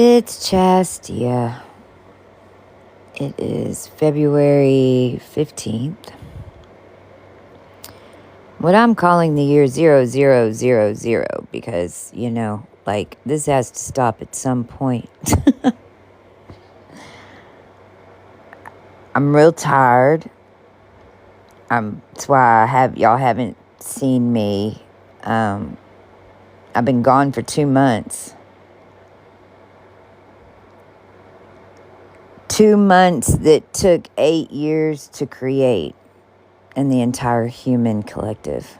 It's Chastia. It is February 15th. What I'm calling the year 0000 because, this has to stop at some point. I'm real tired. That's why y'all haven't seen me. I've been gone for 2 months. 2 months that took 8 years to create in the entire human collective.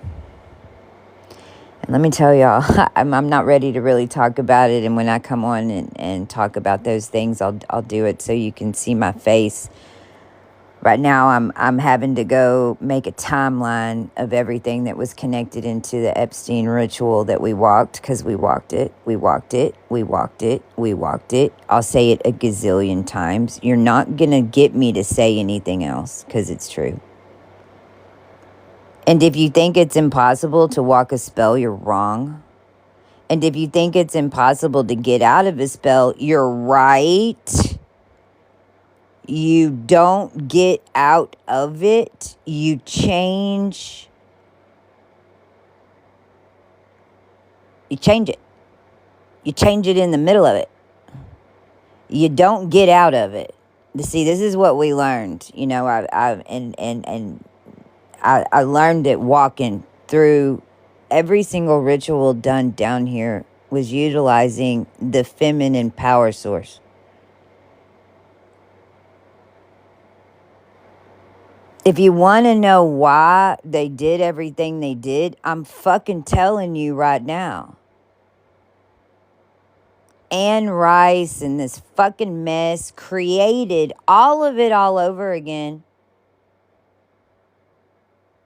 And let me tell y'all, I'm not ready to really talk about it. And when I come on and talk about those things, I'll do it so you can see my face. Right now, I'm having to go make a timeline of everything that was connected into the Epstein ritual that we walked, because we walked it. I'll say it a gazillion times. You're not going to get me to say anything else, because it's true. And if you think it's impossible to walk a spell, you're wrong. And if you think it's impossible to get out of a spell, you're right. You don't get out of it. You change. You change it. You change it in the middle of it. You don't get out of it. See, this is what we learned. I learned it walking through every single ritual done down here was utilizing the feminine power source. If you want to know why they did everything they did, I'm fucking telling you right now. Anne Rice and this fucking mess created all of it all over again.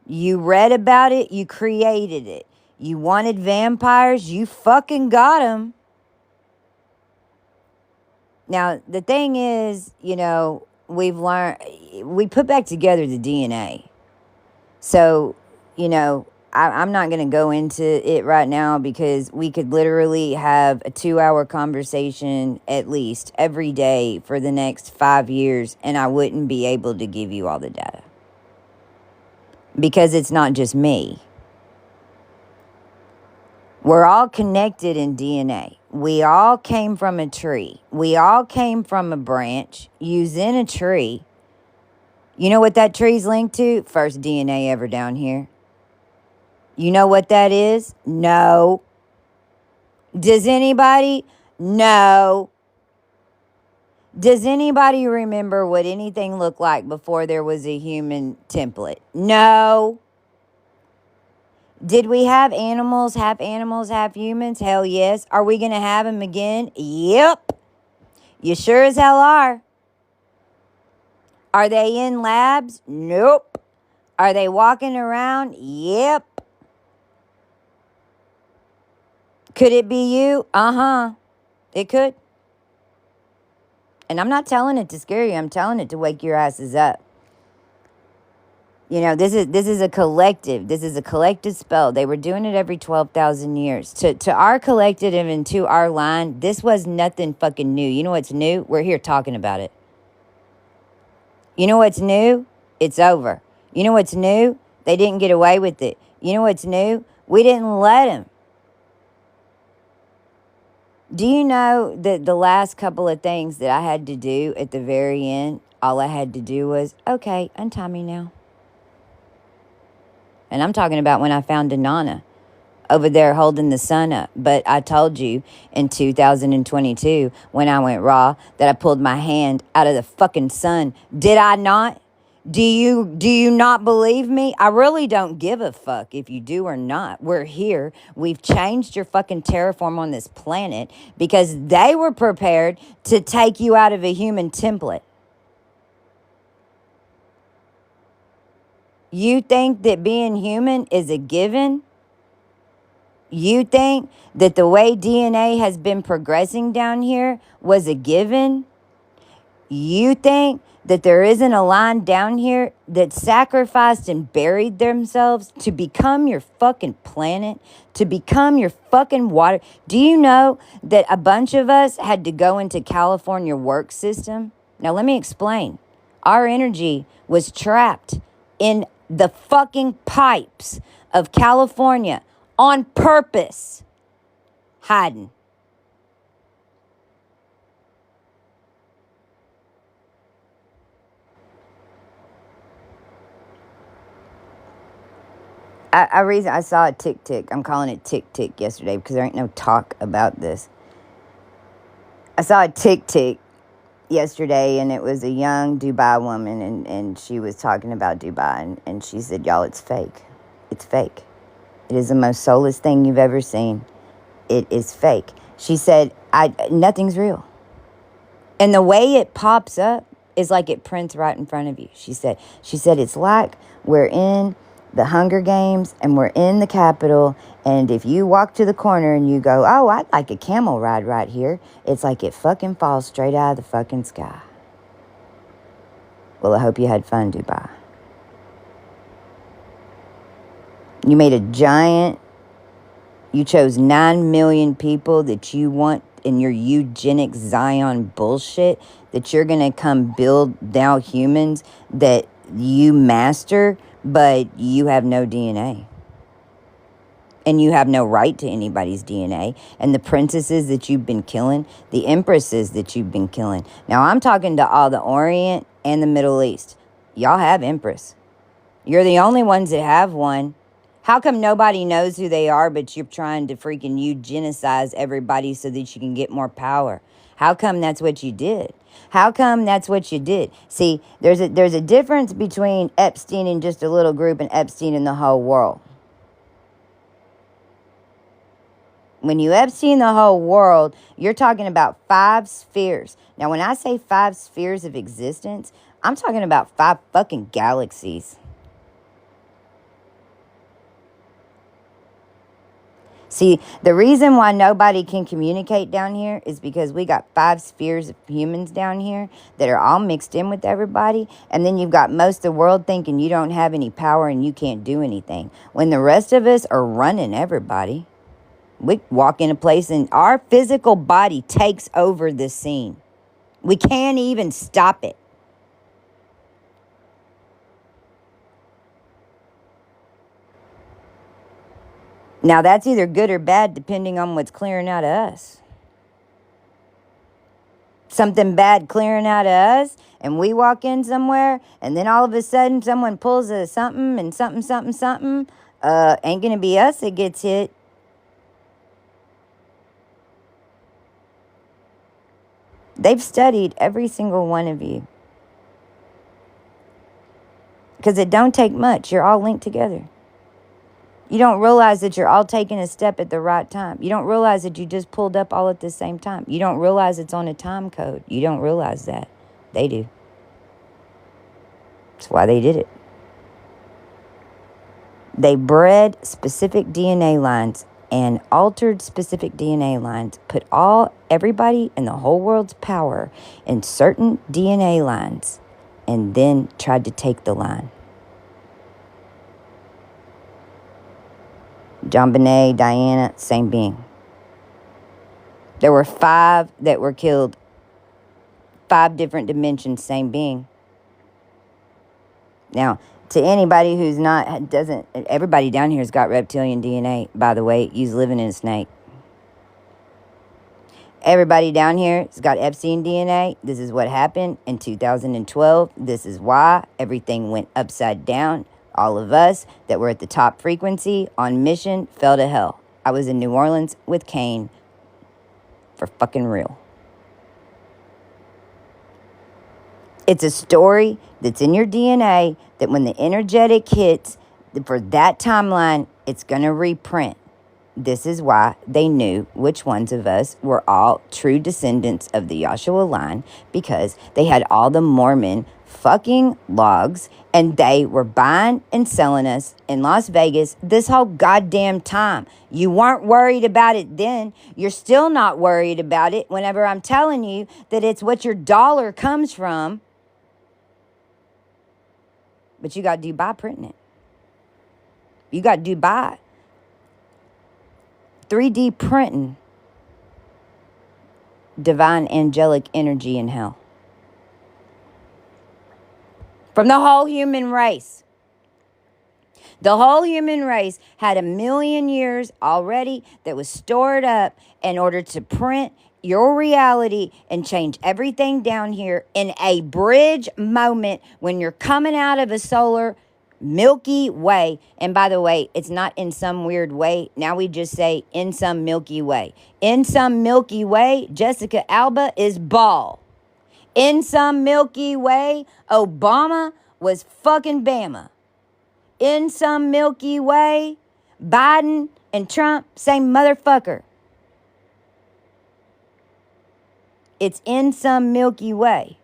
You read about it, you created it. You wanted vampires, you fucking got them. Now, the thing is, we've learned, we put back together the DNA. So, I'm not going to go into it right now because we could literally have a 2-hour conversation at least every day for the next 5 years, and I wouldn't be able to give you all the data. Because it's not just me. We're all connected in DNA. We all came from a tree. We all came from a branch using a tree. You know what that tree's linked to? First DNA ever down here. You know what that is? No. Does anybody? No. Does anybody remember what anything looked like before there was a human template? No. Did we have animals, half humans? Hell yes. Are we going to have them again? Yep. You sure as hell are. Are they in labs? Nope. Are they walking around? Yep. Could it be you? Uh-huh. It could. And I'm not telling it to scare you. I'm telling it to wake your asses up. This is a collective. This is a collective spell. They were doing it every 12,000 years. To our collective and to our line, this was nothing fucking new. You know what's new? We're here talking about it. You know what's new? It's over. You know what's new? They didn't get away with it. You know what's new? We didn't let them. Do you know that the last couple of things that I had to do at the very end, all I had to do was, okay, untie me now. And I'm talking about when I found Anana over there holding the sun up. But I told you in 2022 when I went raw that I pulled my hand out of the fucking sun. Did I not? Do you not believe me? I really don't give a fuck if you do or not. We're here. We've changed your fucking terraform on this planet because they were prepared to take you out of a human template. You think that being human is a given? You think that the way DNA has been progressing down here was a given? You think that there isn't a line down here that sacrificed and buried themselves to become your fucking planet, to become your fucking water? Do you know that a bunch of us had to go into California work system? Now, let me explain. Our energy was trapped in the fucking pipes of California on purpose, hiding. I saw a tick. I'm calling it tick yesterday because there ain't no talk about this. I saw a tick yesterday, and it was a young Dubai woman, and she was talking about Dubai, and she said, y'all, it's fake. It's fake. It is the most soulless thing you've ever seen. It is fake. She said, nothing's real. And the way it pops up is like it prints right in front of you. She said it's like we're in the Hunger Games and we're in the Capitol, and if you walk to the corner and you go, oh, I'd like a camel ride right here, it's like it fucking falls straight out of the fucking sky. Well, I hope you had fun, Dubai. You made a giant, you chose 9 million people that you want in your eugenic Zion bullshit, that you're going to come build now humans that you master, but you have no DNA. And you have no right to anybody's DNA. And the princesses that you've been killing, the empresses that you've been killing. Now, I'm talking to all the Orient and the Middle East. Y'all have empress. You're the only ones that have one. How come nobody knows who they are, but you're trying to freaking eugenicize everybody so that you can get more power? How come that's what you did? How come that's what you did? See, there's a difference between Epstein and just a little group and Epstein and the whole world. When you Epstein the whole world, you're talking about 5 spheres. Now, when I say 5 spheres of existence, I'm talking about 5 fucking galaxies. See, the reason why nobody can communicate down here is because we got 5 spheres of humans down here that are all mixed in with everybody. And then you've got most of the world thinking you don't have any power and you can't do anything, when the rest of us are running everybody. We walk in a place and our physical body takes over the scene. We can't even stop it. Now, that's either good or bad depending on what's clearing out of us. Something bad clearing out of us, and we walk in somewhere, and then all of a sudden someone pulls a something, and something, ain't going to be us that gets hit. They've studied every single one of you. Because it don't take much. You're all linked together. You don't realize that you're all taking a step at the right time. You don't realize that you just pulled up all at the same time. You don't realize it's on a time code. You don't realize that. They do. That's why they did it. They bred specific DNA lines and altered specific DNA lines, put everybody in the whole world's power in certain DNA lines, and then tried to take the line. John Bonet, Diana, same being. There were 5 that were killed. 5 different dimensions, same being. Now, to anybody who's everybody down here has got reptilian DNA, by the way. You's living in a snake. Everybody down here has got Epstein DNA. This is what happened in 2012. This is why everything went upside down. All of us that were at the top frequency on mission fell to hell. I was in New Orleans with Kane for fucking real. It's a story that's in your DNA that when the energetic hits, for that timeline, it's going to reprint. This is why they knew which ones of us were all true descendants of the Yahshua line, because they had all the Mormon fucking logs, and they were buying and selling us in Las Vegas this whole goddamn time. You weren't worried about it then. You're still not worried about it whenever I'm telling you that it's what your dollar comes from. But you got to do by printing it. You got to do by 3D printing divine angelic energy in hell. From the whole human race. The whole human race had 1 million years already that was stored up in order to print your reality and change everything down here in a bridge moment when you're coming out of a solar Milky Way. And by the way, it's not in some weird way. Now we just say in some Milky Way. In some Milky Way, Jessica Alba is bald. In some Milky Way, Obama was fucking Bama. In some Milky Way, Biden and Trump, same motherfucker. It's in some Milky Way.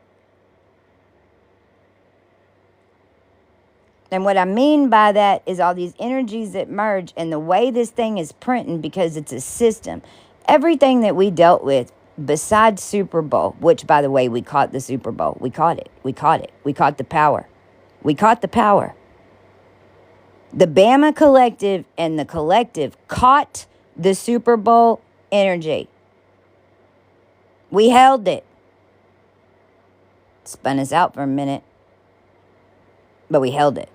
And what I mean by that is all these energies that merge and the way this thing is printing, because it's a system. Everything that we dealt with besides Super Bowl, which, by the way, we caught the Super Bowl. We caught it. We caught it. We caught the power. We caught the power. The Bama Collective and the Collective caught the Super Bowl energy. We held it. Spun us out for a minute, but we held it.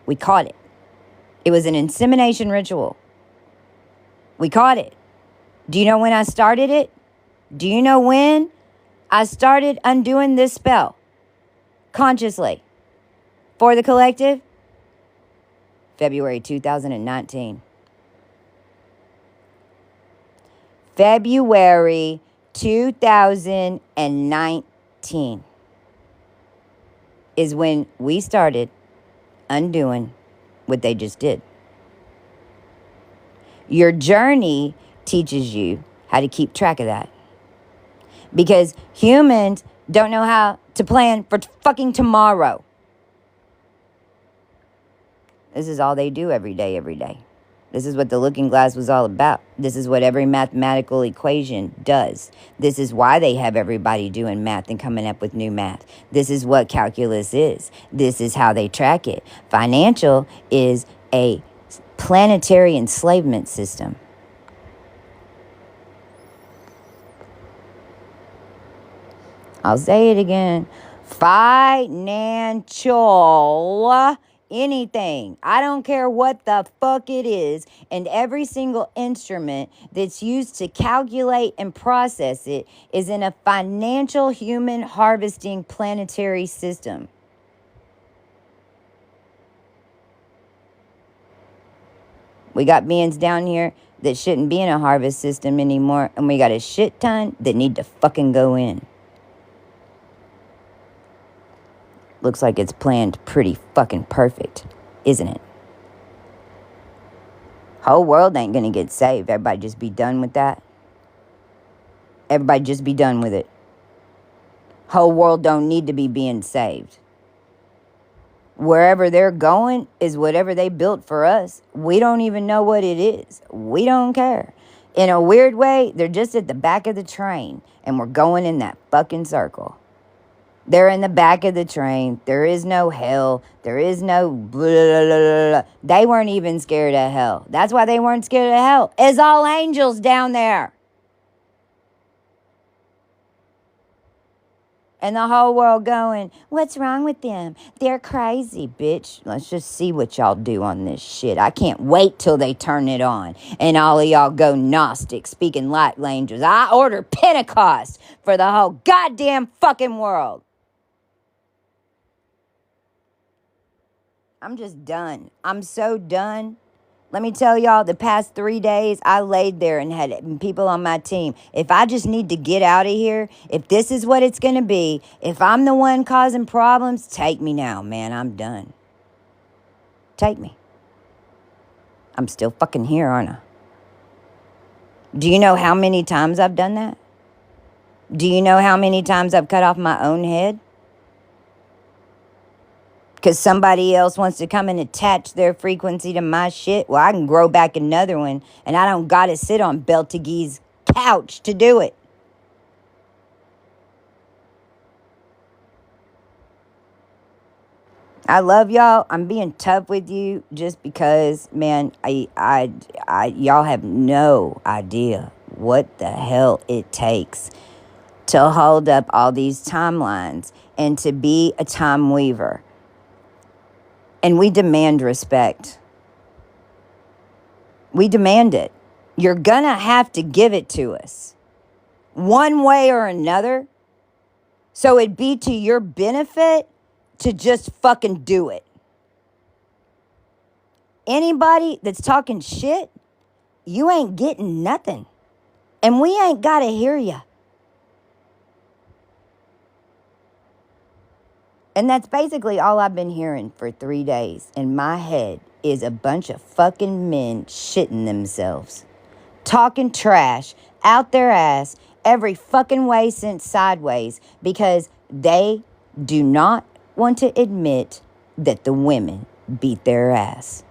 We caught it. It was an insemination ritual. We caught it. Do you know when I started it? Do you know when I started undoing this spell consciously for the collective? February 2019. February 2019 is when we started undoing what they just did. Your journey teaches you how to keep track of that. Because humans don't know how to plan for fucking tomorrow. This is all they do every day, every day. This is what the looking glass was all about. This is what every mathematical equation does. This is why they have everybody doing math and coming up with new math. This is what calculus is. This is how they track it. Financial is a planetary enslavement system. I'll say it again. Financial anything. I don't care what the fuck it is. And every single instrument that's used to calculate and process it is in a financial human harvesting planetary system. We got beings down here that shouldn't be in a harvest system anymore. And we got a shit ton that need to fucking go in. Looks like it's planned pretty fucking perfect, isn't it? Whole world ain't gonna get saved. Everybody just be done with that. Everybody just be done with it. Whole world don't need to be being saved. Wherever they're going is whatever they built for us. We don't even know what it is. We don't care. In a weird way, they're just at the back of the train, and we're going in that fucking circle. They're in the back of the train. There is no hell. There is no blah, blah, blah, blah. They weren't even scared of hell. That's why they weren't scared of hell. It's all angels down there. And the whole world going, what's wrong with them? They're crazy, bitch. Let's just see what y'all do on this shit. I can't wait till they turn it on. And all of y'all go Gnostic, speaking light languages. I order Pentecost for the whole goddamn fucking world. I'm just done. I'm so done. Let me tell y'all, the past 3 days, I laid there and had people on my team. If I just need to get out of here, if this is what it's going to be, if I'm the one causing problems, take me now, man. I'm done. Take me. I'm still fucking here, aren't I? Do you know how many times I've done that? Do you know how many times I've cut off my own head? Because somebody else wants to come and attach their frequency to my shit. Well, I can grow back another one. And I don't got to sit on Beltegee's couch to do it. I love y'all. I'm being tough with you just because, man, y'all have no idea what the hell it takes to hold up all these timelines and to be a time weaver. And we demand respect. We demand it. You're gonna have to give it to us one way or another. So it'd be to your benefit to just fucking do it. Anybody that's talking shit, you ain't getting nothing. And we ain't gotta hear you. And that's basically all I've been hearing for 3 days in my head is a bunch of fucking men shitting themselves. Talking trash out their ass every fucking way since sideways because they do not want to admit that the women beat their ass.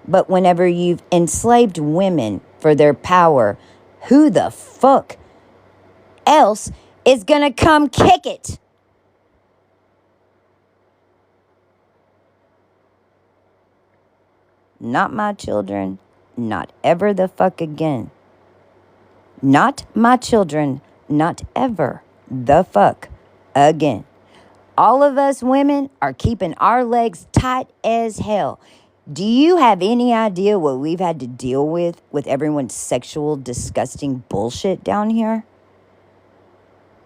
But whenever you've enslaved women for their power, who the fuck else is gonna come kick it? Not my children, not ever the fuck again. Not my children, not ever the fuck again. All of us women are keeping our legs tight as hell. Do you have any idea what we've had to deal with everyone's sexual, disgusting bullshit down here?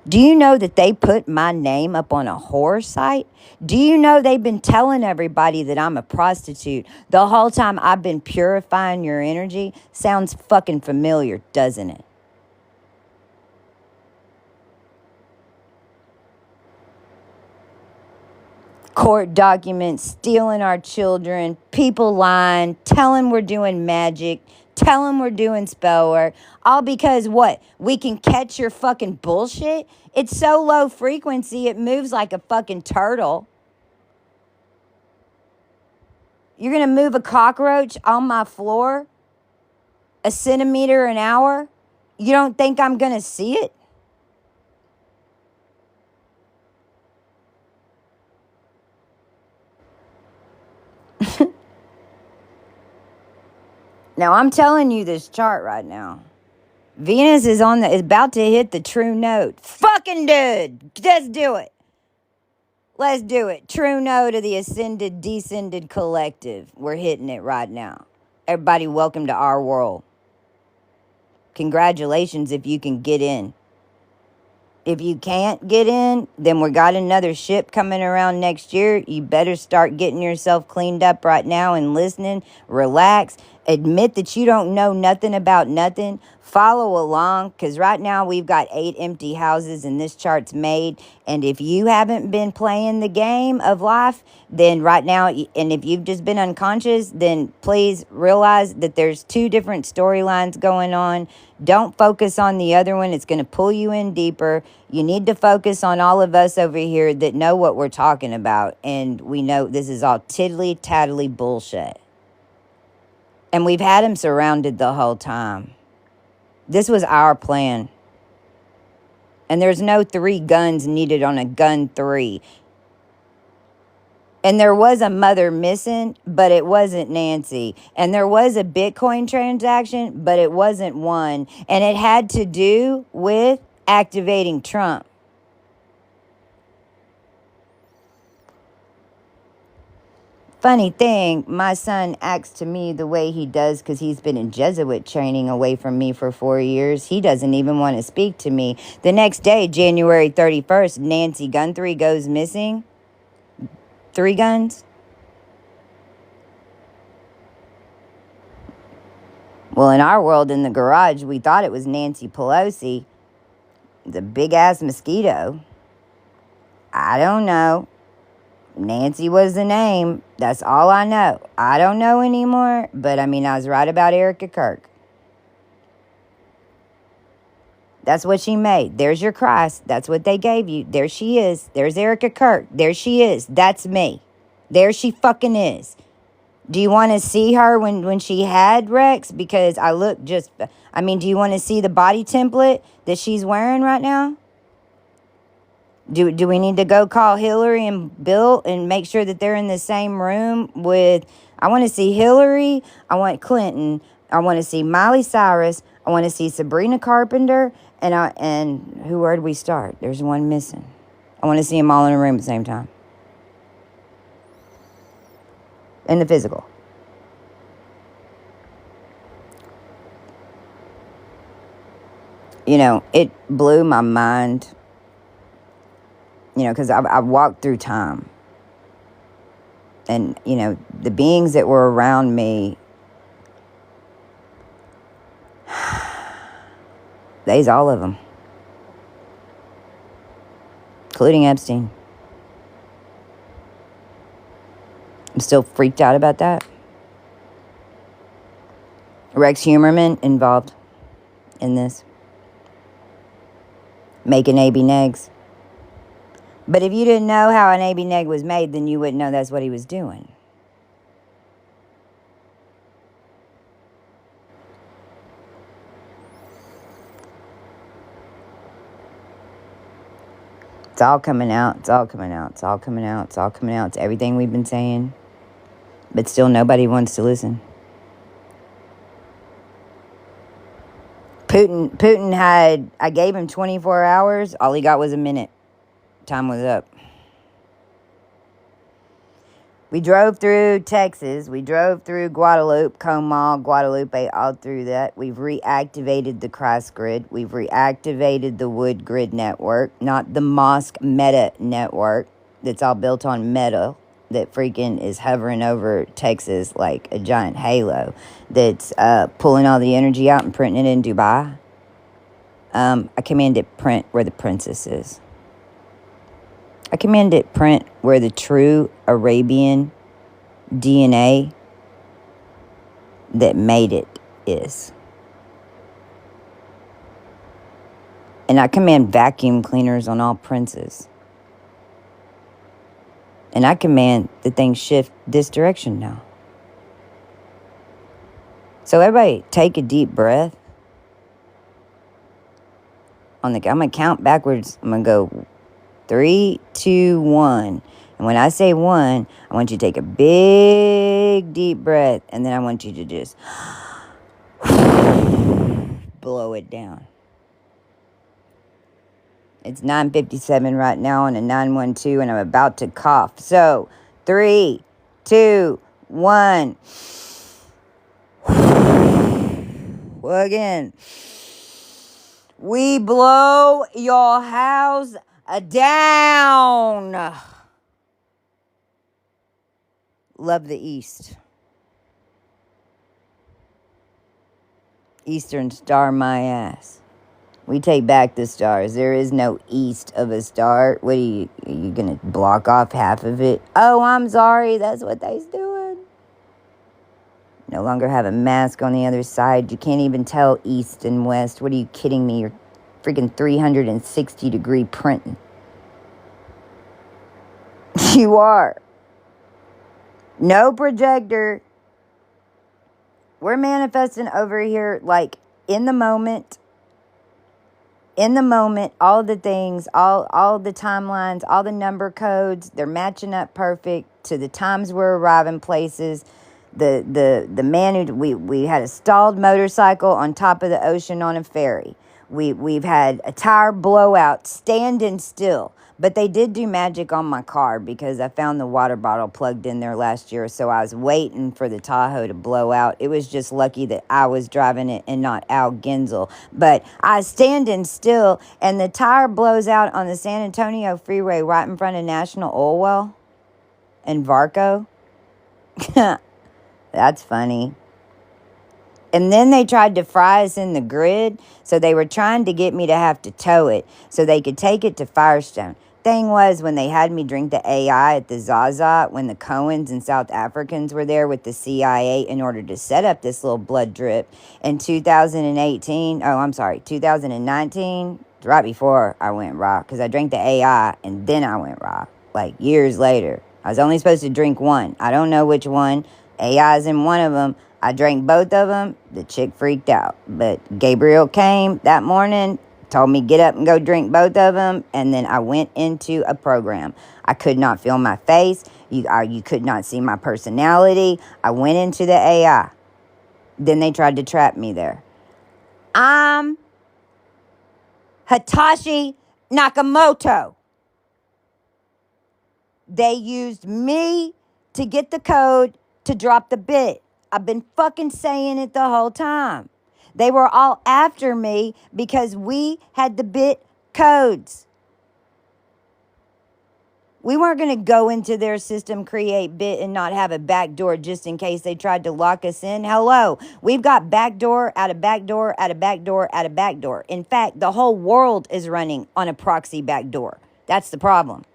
Do you know that they put my name up on a whore site? Do you know they've been telling everybody that I'm a prostitute the whole time I've been purifying your energy? Sounds fucking familiar, doesn't it? Court documents, stealing our children, people lying, telling we're doing magic, telling we're doing spell work, all because what? We can catch your fucking bullshit? It's so low frequency, it moves like a fucking turtle. You're gonna move a cockroach on my floor 1 centimeter an hour? You don't think I'm gonna see it? Now, I'm telling you this chart right now. Venus is about to hit the true note. Fucking dude. Let's do it. Let's do it. True note of the ascended, descended collective. We're hitting it right now. Everybody, welcome to our world. Congratulations if you can get in. If you can't get in, then we got another ship coming around next year. You better start getting yourself cleaned up right now and listening. Relax. Admit that you don't know nothing about nothing. Follow along, because right now we've got 8 empty houses and this chart's made. And if you haven't been playing the game of life, then right now, and if you've just been unconscious, then please realize that there's 2 different storylines going on. Don't focus on the other one. It's going to pull you in deeper. You need to focus on all of us over here that know what we're talking about. And we know this is all tiddly-taddly bullshit. And we've had him surrounded the whole time. This was our plan. And there's no 3 guns needed on a gun 3. And there was a mother missing, but it wasn't Nancy. And there was a Bitcoin transaction, but it wasn't one. And it had to do with activating Trump. Funny thing, my son acts to me the way he does because he's been in Jesuit training away from me for 4 years. He doesn't even want to speak to me. The next day, January 31st, Nancy Gun 3 goes missing. 3 guns? Well, in our world, in the garage, we thought it was Nancy Pelosi. The big-ass mosquito. I don't know. Nancy was the name. That's all I know. I don't know anymore, but I mean, I was right about Erica Kirk. That's what she made. There's your Christ. That's what they gave you. There she is. There's Erica Kirk. There she is. That's me. There she fucking is. Do you want to see her when she had Rex? Because I look just... I mean, do you want to see the body template that she's wearing right now? Do we need to go call Hillary and Bill and make sure that they're in the same room with... I want to see Hillary. I want Clinton. I want to see Miley Cyrus. I want to see Sabrina Carpenter. And where do we start? There's one missing. I want to see them all in a room at the same time. In the physical. You know, it blew my mind. You know, because I walked through time. And, you know, the beings that were around me, they's all of them. Including Epstein. I'm still freaked out about that. Rex Humerman involved in this. Making AB negs. But if you didn't know how an AB neg was made, then you wouldn't know that's what he was doing. It's all coming out. It's all coming out. It's all coming out. It's all coming out. It's everything we've been saying. But still nobody wants to listen. Putin had... I gave him 24 hours. All he got was a minute. Time was up. We drove through Texas. We drove through Guadalupe, Comal, Guadalupe, all through that. We've reactivated the cross grid. We've reactivated the wood grid network, not the mosque meta network that's all built on metal that freaking is hovering over Texas like a giant halo that's pulling all the energy out and printing it in Dubai. I command it print where the princess is. I command it print where the true Arabian DNA that made it is. And I command vacuum cleaners on all princes. And I command the thing shift this direction now. So everybody take a deep breath. I'm going to count backwards. I'm going to go 3, 2, 1. And when I say 1, I want you to take a big, deep breath. And then I want you to just blow it down. It's 9:57 right now on a 912, and I'm about to cough. So, 3, 2, 1. Well, again. We blow your house down. Love the East. Eastern star my ass. We take back the stars. There is no east of a star. What are you going to block off half of it? Oh, I'm sorry. That's what they's doing. No longer have a mask on the other side. You can't even tell east and west. What are you kidding me? You're freaking 360-degree printing. You are. No projector. We're manifesting over here like in the moment. In the moment, all the things, all the timelines, all the number codes, they're matching up perfect to the times we're arriving places. The man who we had a stalled motorcycle on top of the ocean on a ferry. We've had a tire blowout standing still. But they did do magic on my car because I found the water bottle plugged in there last year. So I was waiting for the Tahoe to blow out. It was just lucky that I was driving it and not Al Genzel. But I was standing still and the tire blows out on the San Antonio freeway right in front of National Oil Well in Varco. That's funny. And then they tried to fry us in the grid. So they were trying to get me to have to tow it so they could take it to Firestone. Thing was, when they had me drink the AI at the Zaza, when the Cohens and South Africans were there with the CIA in order to set up this little blood drip in 2019, right before I went raw, because I drank the AI and then I went raw, like years later. I was only supposed to drink one. I don't know which one. AI's in one of them. I drank both of them. The chick freaked out. But Gabriel came that morning, Told me get up and go drink both of them, and then I went into a program. I could not feel my face. You could not see my personality. I went into the AI. Then they tried to trap me there. I'm Hitoshi Nakamoto. They used me to get the code to drop the bit. I've been fucking saying it the whole time. They were all after me because we had the bit codes. We weren't going to go into their system, create bit, and not have a backdoor just in case they tried to lock us in. Hello. We've got backdoor, out of backdoor, out of backdoor, out of backdoor. In fact, the whole world is running on a proxy backdoor. That's the problem.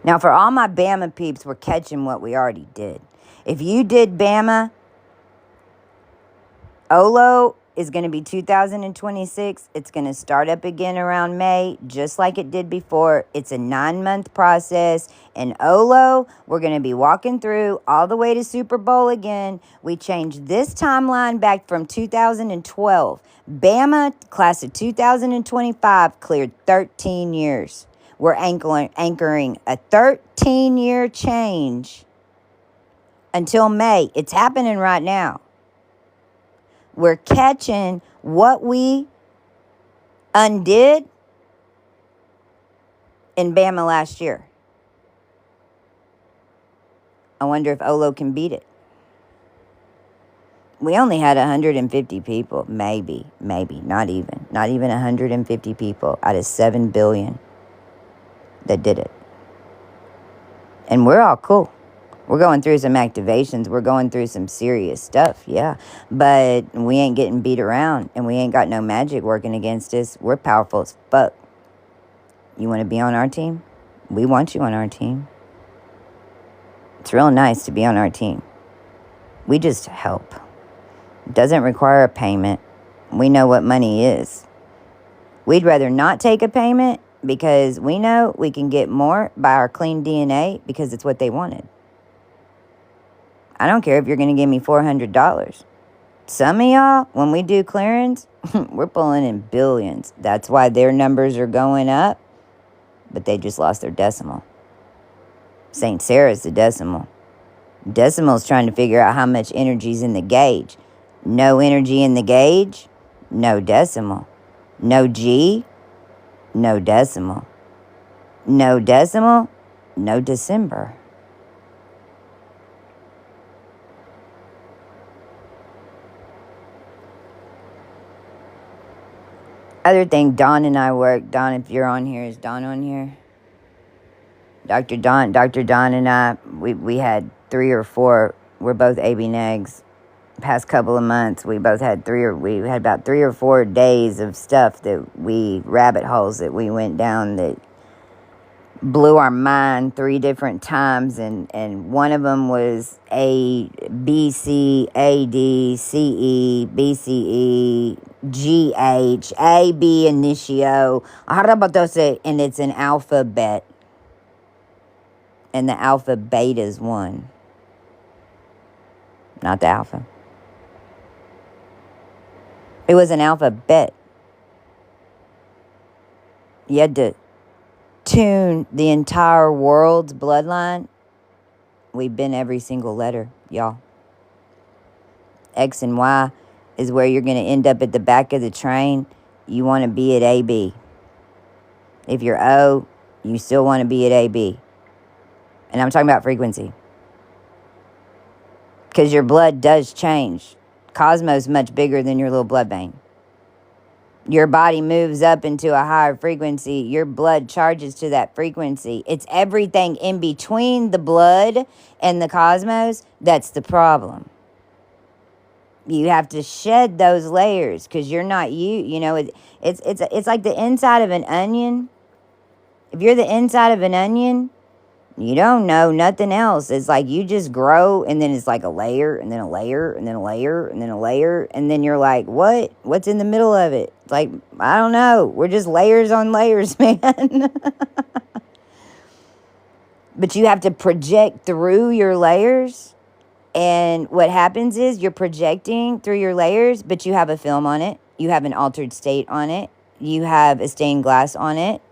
Now, for all my Bama peeps, we're catching what we already did. If you did Bama, OLO is going to be 2026. It's going to start up again around May, just like it did before. It's a 9-month process. And OLO, we're going to be walking through all the way to Super Bowl again. We changed this timeline back from 2012. Bama, class of 2025, cleared 13 years. We're anchoring a 13-year change until May. It's happening right now. We're catching what we undid in Bama last year. I wonder if OLO can beat it. We only had 150 people, maybe, not even 150 people out of 7 billion. That did it. And we're all cool. We're going through some activations. We're going through some serious stuff, yeah. But we ain't getting beat around, and we ain't got no magic working against us. We're powerful as fuck. You want to be on our team? We want you on our team. It's real nice to be on our team. We just help. It doesn't require a payment. We know what money is. We'd rather not take a payment because we know we can get more by our clean DNA because it's what they wanted. I don't care if you're going to give me $400. Some of y'all, when we do clearance, we're pulling in billions. That's why their numbers are going up, but they just lost their decimal. St. Sarah's the decimal. Decimal's trying to figure out how much energy's in the gauge. No energy in the gauge, no decimal. No G, no decimal. No decimal, no December. Other thing, Dawn and I work. Dawn, if you're on here, is Dawn on here? Dr. Dawn and I, we had 3 or 4. We're both AB negs. Past couple of months, we had about 3 or 4 days of stuff rabbit holes that we went down that blew our mind 3 different times, and one of them was A, B, C, A, D, C, E, B, C, E, G, H, A, B, initio, and it's an alphabet, and the alpha beta's 1, not the alpha. It was an alphabet. You had to tune the entire world's bloodline. We've been every single letter, y'all. X and Y is where you're going to end up at the back of the train. You want to be at AB. If you're O, you still want to be at AB. And I'm talking about frequency. Because your blood does change. Cosmos much bigger than your little blood vein. Your body moves up into a higher frequency. Your blood charges to that frequency. It's everything in between the blood and the cosmos that's the problem. You have to shed those layers because you're not you. You know, it's like the inside of an onion. If you're the inside of an onion, you don't know nothing else. It's like you just grow, and then it's like a layer, and then a layer, and then a layer, and then a layer, and then you're like, what? What's in the middle of it? It's like, I don't know. We're just layers on layers, man. But you have to project through your layers And what happens is you're projecting through your layers, but you have a film on it. You have an altered state on it. You have a stained glass on it.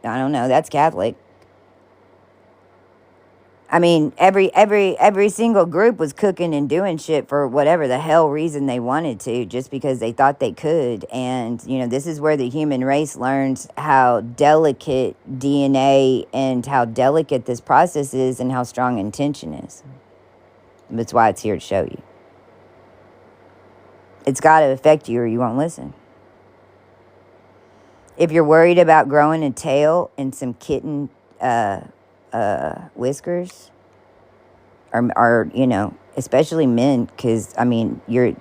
I don't know. That's Catholic. I mean, every single group was cooking and doing shit for whatever the hell reason they wanted to, just because they thought they could. And, you know, this is where the human race learns how delicate DNA and how delicate this process is and how strong intention is. That's why it's here to show you. It's got to affect you or you won't listen. If you're worried about growing a tail and some kitten whiskers, or you know, especially men, because I mean, you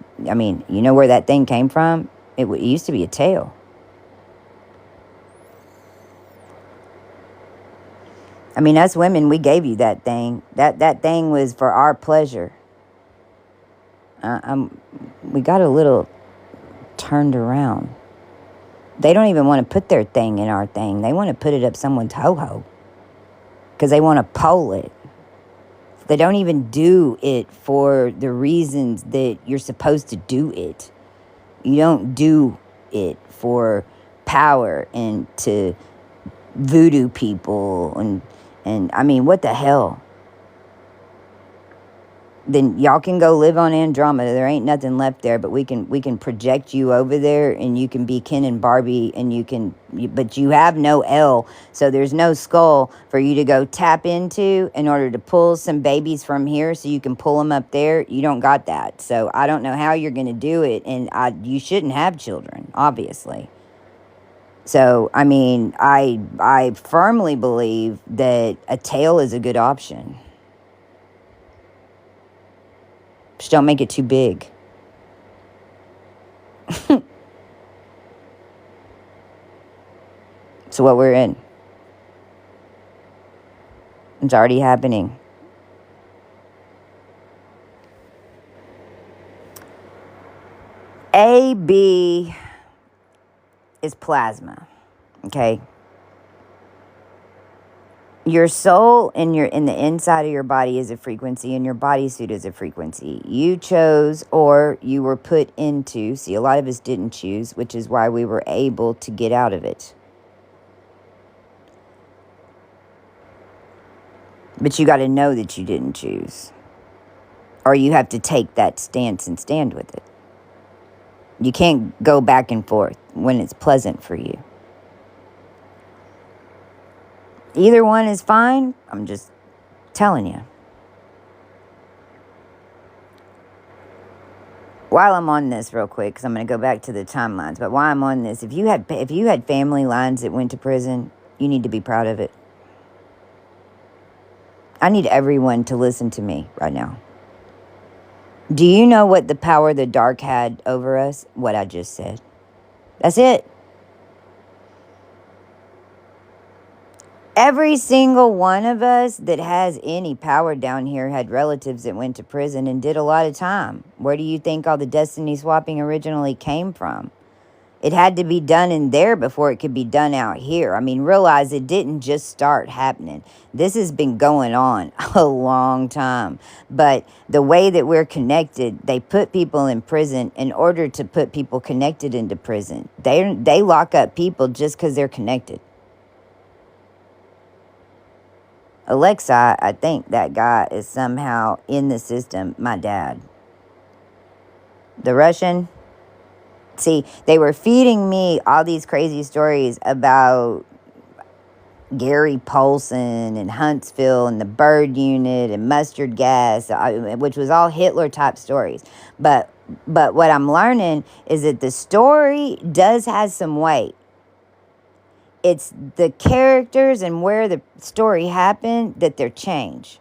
know where that thing came from? It used to be a tail. I mean, us women, we gave you that thing. That thing was for our pleasure. We got a little turned around. They don't even want to put their thing in our thing. They want to put it up someone's ho-ho. Because they want to pole it. They don't even do it for the reasons that you're supposed to do it. You don't do it for power and to voodoo people. And I mean, what the hell? Then y'all can go live on Andromeda. There ain't nothing left there, but we can project you over there, and you can be Ken and Barbie, and but you have no L, so there's no skull for you to go tap into in order to pull some babies from here, so you can pull them up there. You don't got that, so I don't know how you're gonna do it, and you shouldn't have children, obviously. So I mean, I firmly believe that a tail is a good option. Just don't make it too big. So what we're in. It's already happening. AB is plasma. Okay? Your soul in the inside of your body is a frequency, and your bodysuit is a frequency. You chose, or you were put into. See, a lot of us didn't choose, which is why we were able to get out of it. But you got to know that you didn't choose. Or you have to take that stance and stand with it. You can't go back and forth when it's pleasant for you. Either one is fine. I'm just telling you. While I'm on this real quick, because I'm going to go back to the timelines, but while I'm on this, if you had family lines that went to prison, you need to be proud of it. I need everyone to listen to me right now. Do you know what the power the dark had over us? What I just said. That's it. Every single one of us that has any power down here had relatives that went to prison and did a lot of time. Where do you think all the destiny swapping originally came from? It had to be done in there before it could be done out here. I mean, realize it didn't just start happening. This has been going on a long time. But the way that we're connected, they put people in prison in order to put people connected into prison. They lock up people just because they're connected. Alexa, I think that guy is somehow in the system. My dad. The Russian. See, they were feeding me all these crazy stories about Gary Polson and Huntsville and the bird unit and mustard gas, which was all Hitler type stories. But what I'm learning is that the story does have some weight. It's the characters and where the story happened that they're changed.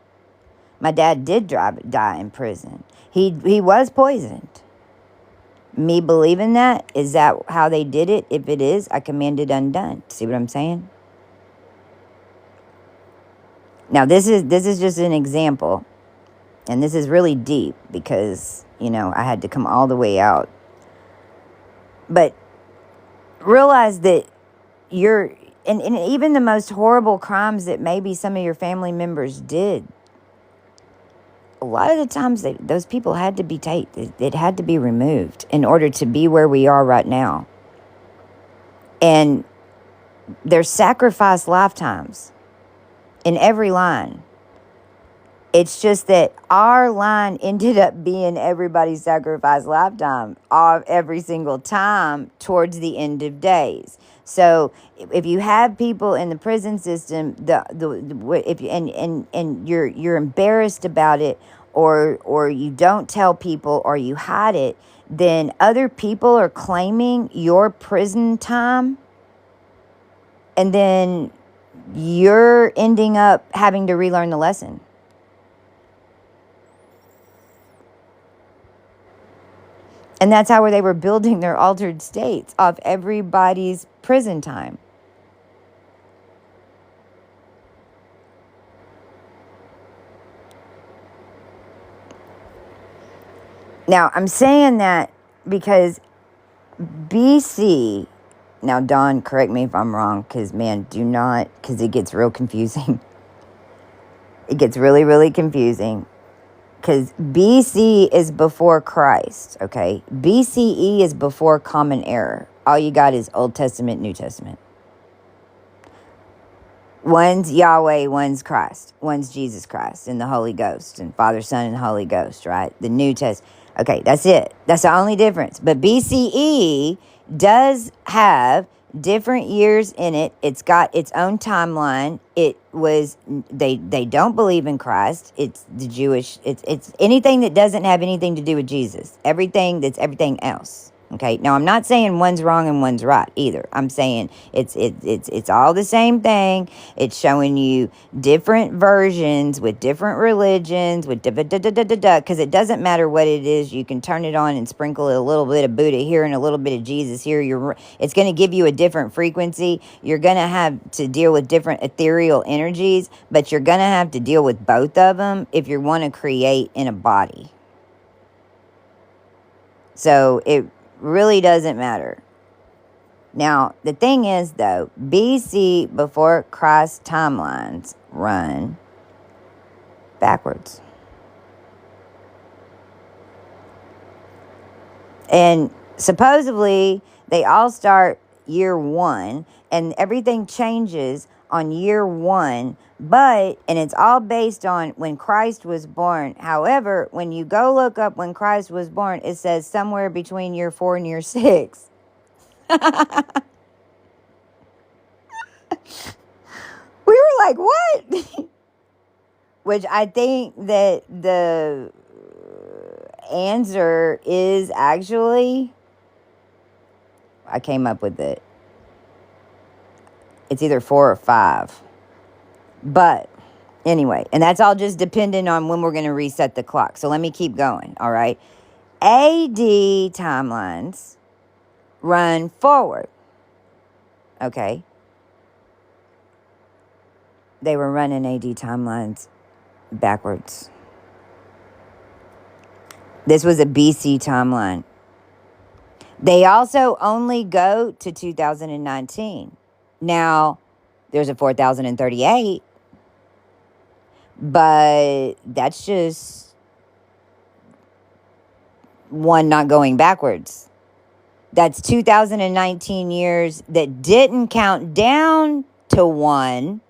My dad did die in prison. He was poisoned. Me believing that, is that how they did it? If it is, I command it undone. See what I'm saying? Now, this is just an example. And this is really deep because, you know, I had to come all the way out. But realize that and even the most horrible crimes that maybe some of your family members did, a lot of the times those people had to be taken. It had to be removed in order to be where we are right now. And there's sacrificed lifetimes in every line. It's just that our line ended up being everybody's sacrificed lifetime of every single time towards the end of days. So if you have people in the prison system, if you, and you're embarrassed about it, or you don't tell people, or you hide it, then other people are claiming your prison time, and then you're ending up having to relearn the lesson. And that's how they were building their altered states, off everybody's prison time. Now, I'm saying that because BC, now Dawn, correct me if I'm wrong, because man, do not, because it gets real confusing. It gets really, really confusing. Because BC is before Christ, okay? BCE is before Common Era. All you got is Old Testament, New Testament. One's Yahweh, one's Christ. One's Jesus Christ and the Holy Ghost, and Father, Son, and Holy Ghost, right? The New Testament. Okay, that's it. That's the only difference. But BCE does have different years in it. It's got its own timeline. It was, they don't believe in Christ. It's the Jewish, it's anything that doesn't have anything to do with Jesus. Everything that's everything else. Okay, now I'm not saying one's wrong and one's right either. I'm saying it's all the same thing. It's showing you different versions with different religions, with because it doesn't matter what it is. You can turn it on and sprinkle a little bit of Buddha here and a little bit of Jesus here. It's going to give you a different frequency. You're going to have to deal with different ethereal energies, but you're going to have to deal with both of them if you want to create in a body. So it really doesn't matter. Now, the thing is, though, BC before Christ timelines run backwards. And supposedly, they all start year one, and everything changes on year one, and it's all based on when Christ was born. However, when you go look up when Christ was born, it says somewhere between year 4 and year 6. We were like, what? Which I think that the answer is actually, I came up with it. It's either 4 or 5. But anyway, and that's all just dependent on when we're going to reset the clock. So let me keep going, all right? AD timelines run forward, okay? They were running AD timelines backwards. This was a BC timeline. They also only go to 2019. Now, there's a 4038, but that's just one not going backwards. That's 2019 years that didn't count down to 1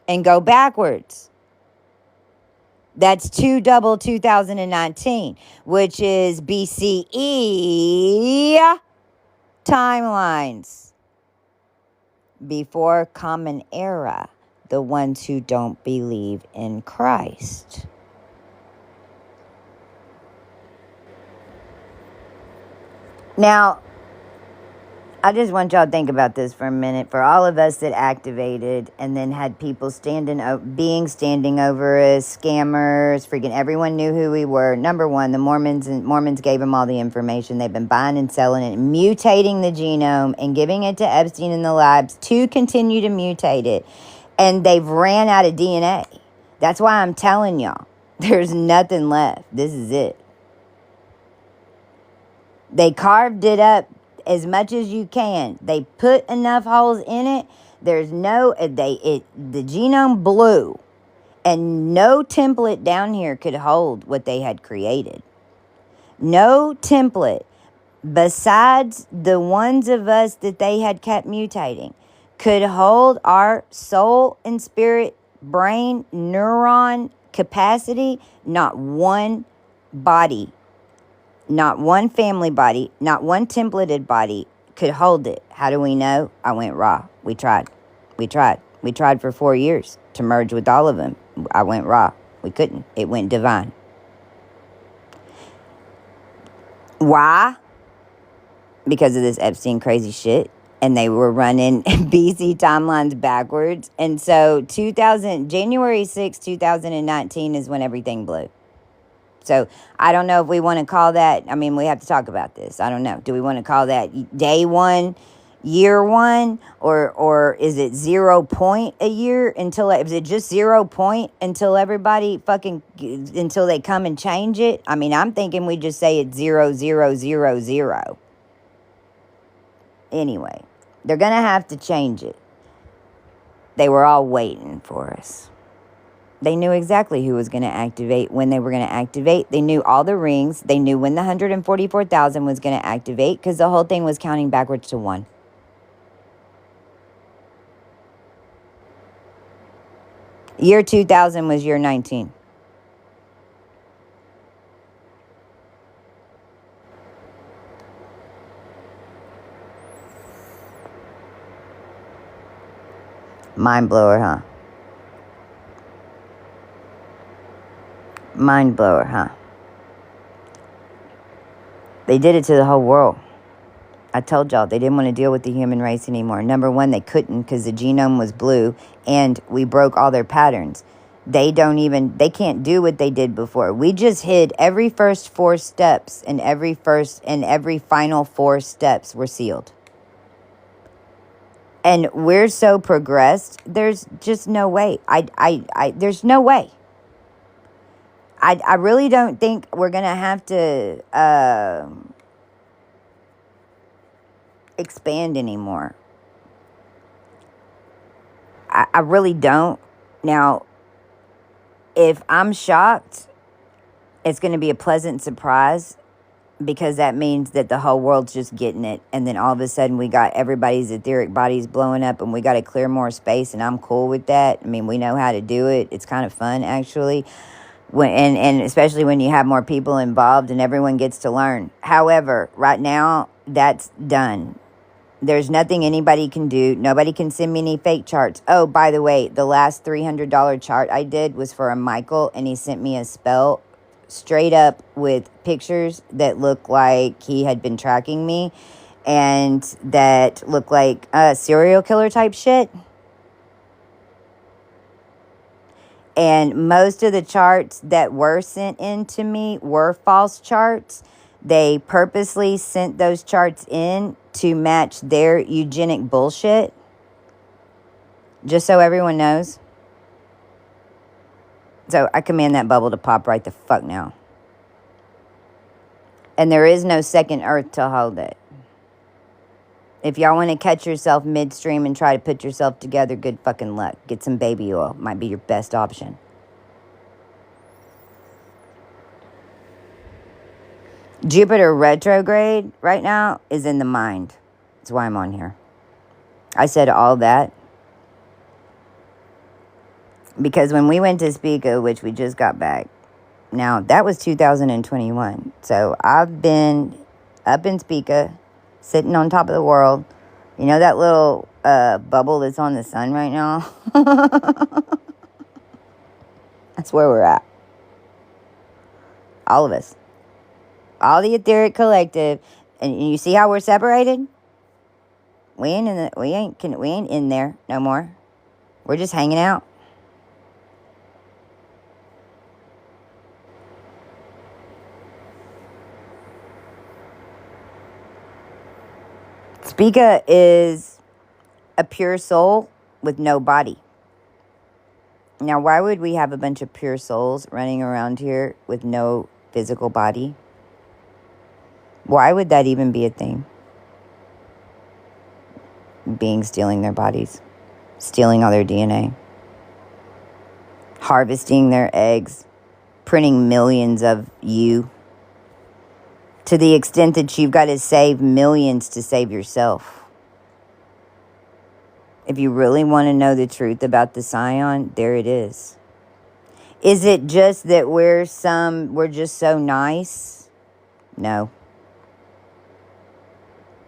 and go backwards. That's 2 double 2019, which is BCE timelines. Before Common Era, the ones who don't believe in Christ. Now, I just want y'all to think about this for a minute. For all of us that activated and then had people standing over us, scammers, freaking everyone knew who we were. Number one, the Mormons gave them all the information. They've been buying and selling it, mutating the genome and giving it to Epstein in the labs to continue to mutate it. And they've ran out of DNA. That's why I'm telling y'all, there's nothing left. This is it. They carved it up as much as you can. They put enough holes in it. The genome blew. And no template down here could hold what they had created. No template besides the ones of us that they had kept mutating could hold our soul and spirit, brain, neuron capacity. Not one body, not one family body, not one templated body could hold it. How do we know? I went raw. We tried. We tried for 4 years to merge with all of them. I went raw. We couldn't. It went divine. Why? Because of this Epstein crazy shit. And they were running BC timelines backwards. And so January 6, 2019 is when everything blew. So I don't know if we want to call that, I mean, we have to talk about this. I don't know. Do we want to call that day one, year one, or is it 0 point a year is it just 0 point until everybody until they come and change it? I mean, I'm thinking we just say it's 0000. Anyway, they're going to have to change it. They were all waiting for us. They knew exactly who was going to activate, when they were going to activate. They knew all the rings. They knew when the 144,000 was going to activate, because the whole thing was counting backwards to 1. Year 2000 was year 19. Mind blower, huh? Mind blower, huh? They did it to the whole world. I told y'all they didn't want to deal with the human race anymore. Number one, they couldn't because the genome was blue and we broke all their patterns. They can't do what they did before. We just hid every first 4 steps, and every final 4 steps were sealed. And we're so progressed, there's just no way. There's no way. I really don't think we're going to have to expand anymore. I really don't. Now, if I'm shocked, it's going to be a pleasant surprise, because that means that the whole world's just getting it. And then all of a sudden we got everybody's etheric bodies blowing up and we got to clear more space, and I'm cool with that. I mean, we know how to do it. It's kind of fun, actually. And especially when you have more people involved and everyone gets to learn. However, right now, that's done. There's nothing anybody can do. Nobody can send me any fake charts. Oh, by the way, the last $300 chart I did was for a Michael, and he sent me a spell straight up with pictures that look like he had been tracking me, and that look like serial killer type shit. And most of the charts that were sent in to me were false charts. They purposely sent those charts in to match their eugenic bullshit. Just so everyone knows. So I command that bubble to pop right the fuck now. And there is no second earth to hold it. If y'all want to catch yourself midstream and try to put yourself together, good fucking luck. Get some baby oil. Might be your best option. Jupiter retrograde right now is in the mind. That's why I'm on here. I said all that because when we went to Spica, which we just got back, now that was 2021. So I've been up in Spica, sitting on top of the world. You know that little bubble that's on the sun right now? That's where we're at. All of us. All the etheric collective. And you see how we're separated? We ain't in there no more. We're just hanging out. Spica is a pure soul with no body. Now, why would we have a bunch of pure souls running around here with no physical body? Why would that even be a thing? Beings stealing their bodies, stealing all their DNA. harvesting their eggs, printing millions of you, to the extent that you've got to save millions to save yourself. If you really want to know the truth about the Scion, there it is. Is it just that we're just so nice? No.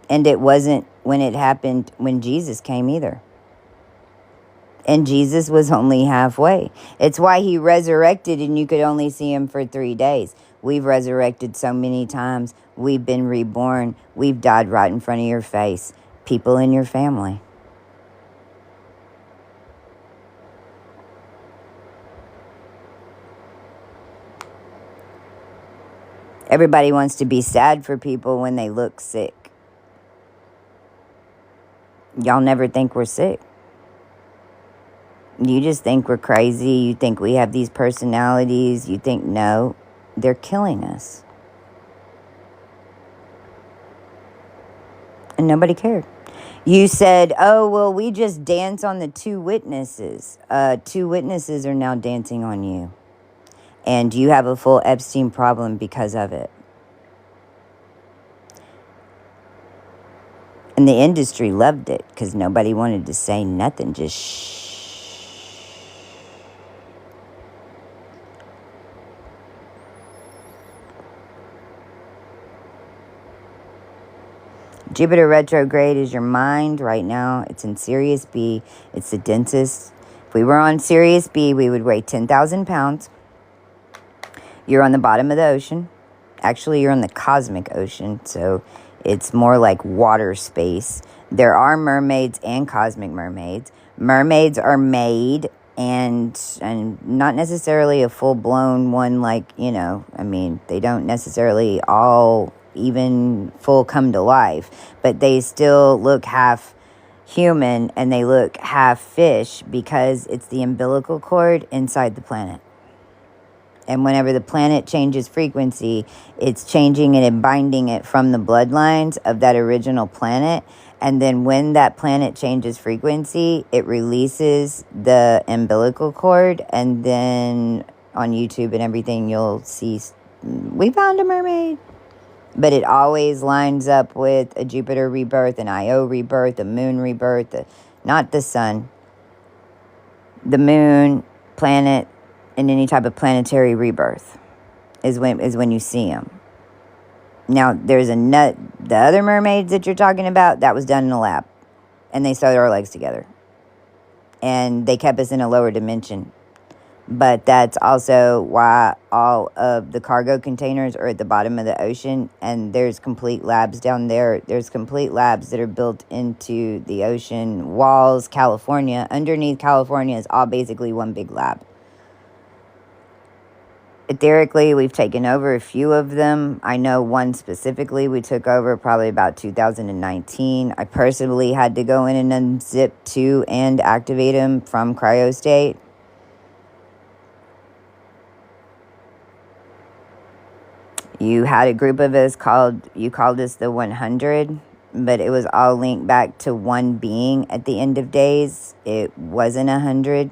And it wasn't when it happened when Jesus came either. And Jesus was only halfway. It's why he resurrected and you could only see him for 3 days. We've resurrected so many times. We've been reborn. We've died right in front of your face. People in your family. Everybody wants to be sad for people when they look sick. Y'all never think we're sick. You just think we're crazy. You think we have these personalities. You think, no, they're killing us. And nobody cared. You said, oh, well, we just dance on the 2 witnesses. 2 witnesses are now dancing on you. And you have a full Epstein problem because of it. And the industry loved it because nobody wanted to say nothing. Just shh. Jupiter retrograde is your mind right now. It's in Sirius B. It's the densest. If we were on Sirius B, we would weigh 10,000 pounds. You're on the bottom of the ocean. Actually, you're on the cosmic ocean, so it's more like water space. There are mermaids and cosmic mermaids. Mermaids are made and not necessarily a full-blown one like, they don't necessarily all even full come to life, but they still look half human and they look half fish because it's the umbilical cord inside the planet. And whenever the planet changes frequency, it's changing it and binding it from the bloodlines of that original planet. And then when that planet changes frequency, it releases the umbilical cord. And then on YouTube and everything, you'll see, we found a mermaid. But it always lines up with a Jupiter rebirth, an Io rebirth, a moon rebirth, not the sun. The moon, planet, and any type of planetary rebirth is when you see them. Now, there's the other mermaids that you're talking about, that was done in a lab. And they sewed our legs together. And they kept us in a lower dimension. But that's also why all of the cargo containers are at the bottom of the ocean. And there's complete labs down there. There's complete labs that are built into the ocean walls. California, underneath California, is all basically one big lab. Etherically, we've taken over a few of them. I know one specifically we took over probably about 2019. I personally had to go in and unzip 2 and activate them from cryostate. You had a group of us you called us the 100, but it was all linked back to one being at the end of days. It wasn't 100.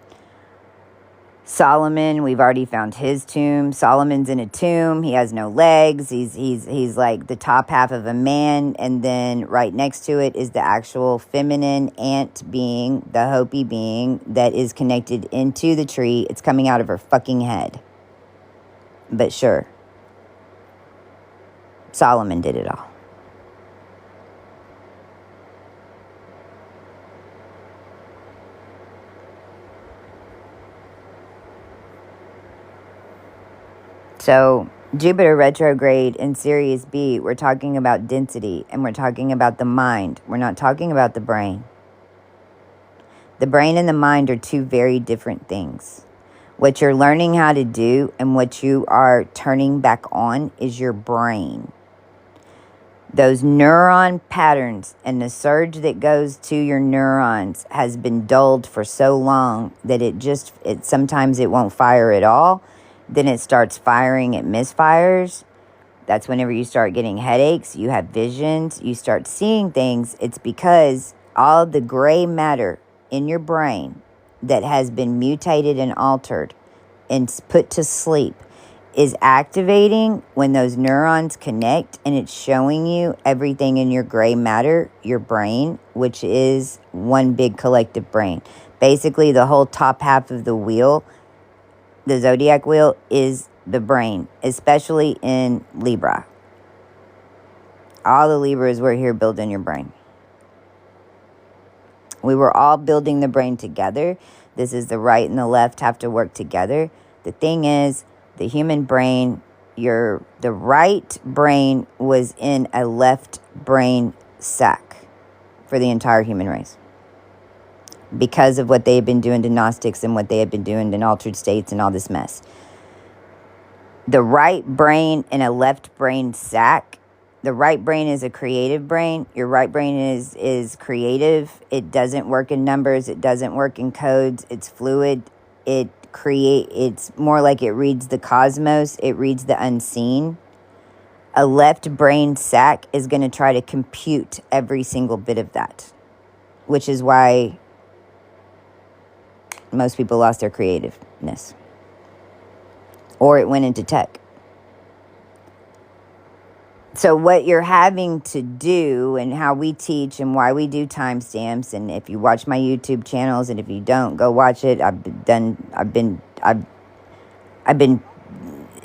Solomon, we've already found his tomb. Solomon's in a tomb. He has no legs. He's like the top half of a man. And then right next to it is the actual feminine ant being, the Hopi being that is connected into the tree. It's coming out of her fucking head. But sure, Solomon did it all. So, Jupiter retrograde in Sirius B, we're talking about density and we're talking about the mind. We're not talking about the brain. The brain and the mind are 2 very different things. What you're learning how to do and what you are turning back on is your brain. Those neuron patterns and the surge that goes to your neurons has been dulled for so long that sometimes it won't fire at all. Then it starts firing, it misfires. That's whenever you start getting headaches, you have visions, you start seeing things. It's because all the gray matter in your brain that has been mutated and altered, and put to sleep is activating when those neurons connect, and it's showing you everything in your gray matter, your brain, which is one big collective brain. Basically, the whole top half of the wheel, the zodiac wheel, is the brain, especially in Libra. All the Libras were here building your brain. We were all building the brain together. This is the right and the left have to work together. The thing is, the human brain, the right brain was in a left brain sac for the entire human race. Because of what they had been doing to Gnostics and what they had been doing in altered states and all this mess. The right brain in a left brain sac. The right brain is a creative brain. Your right brain is creative. It doesn't work in numbers. It doesn't work in codes. It's fluid. It's more like it reads the cosmos. It reads the unseen. A left brain sac is going to try to compute every single bit of that, which is why most people lost their creativeness. Or it went into tech. So what you're having to do, and how we teach and why we do timestamps, and if you watch my YouTube channels, and if you don't, go watch it. I've been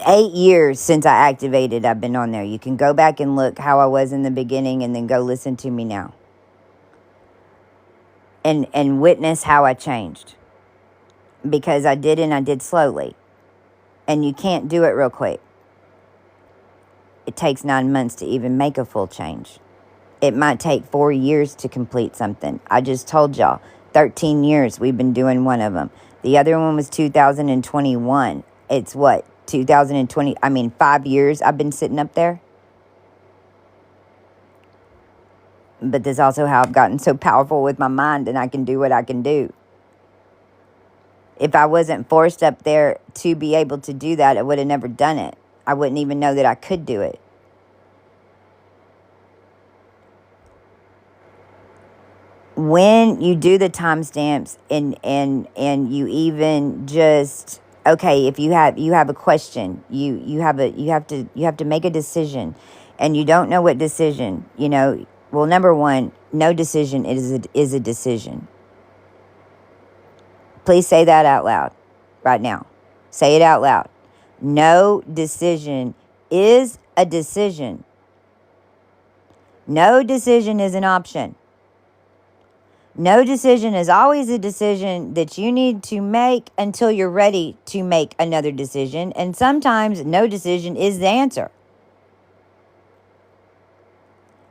8 years since I activated. I've been on there. You can go back and look how I was in the beginning, and then go listen to me now. And witness how I changed. Because I did, and I did slowly. And you can't do it real quick. It takes 9 months to even make a full change. It might take 4 years to complete something. I just told y'all, 13 years we've been doing one of them. The other one was 2021. It's what? 2020, 5 years I've been sitting up there. But this is also how I've gotten so powerful with my mind, and I can do what I can do. If I wasn't forced up there to be able to do that, I would have never done it. I wouldn't even know that I could do it. When you do the timestamps and you even just, okay, if you have a question, you have to make a decision, and you don't know what decision, well, number one, no decision is a decision. Please say that out loud right now. Say it out loud. No decision is a decision. No decision is an option. No decision is always a decision that you need to make until you're ready to make another decision. And sometimes no decision is the answer.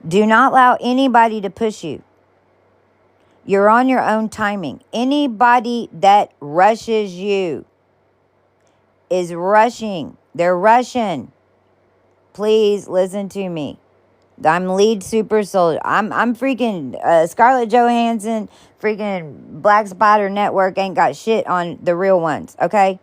Do not allow anybody to push you. You're on your own timing. Anybody that rushes you is rushing. They're rushing. Please listen to me. I'm lead super soldier. I'm freaking Scarlett Johansson. Freaking Black Spider Network ain't got shit on the real ones. Okay.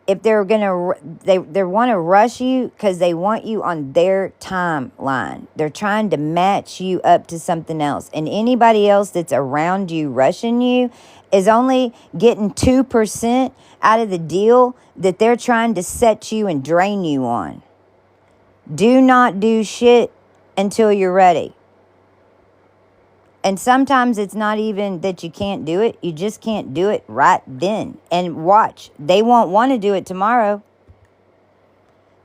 If they're gonna, they want to rush you because they want you on their timeline. They're trying to match you up to something else, and anybody else that's around you rushing you is only getting 2% out of the deal that they're trying to set you and drain you on. Do not do shit until you're ready. And sometimes it's not even that you can't do it. You just can't do it right then. And watch, they won't want to do it tomorrow.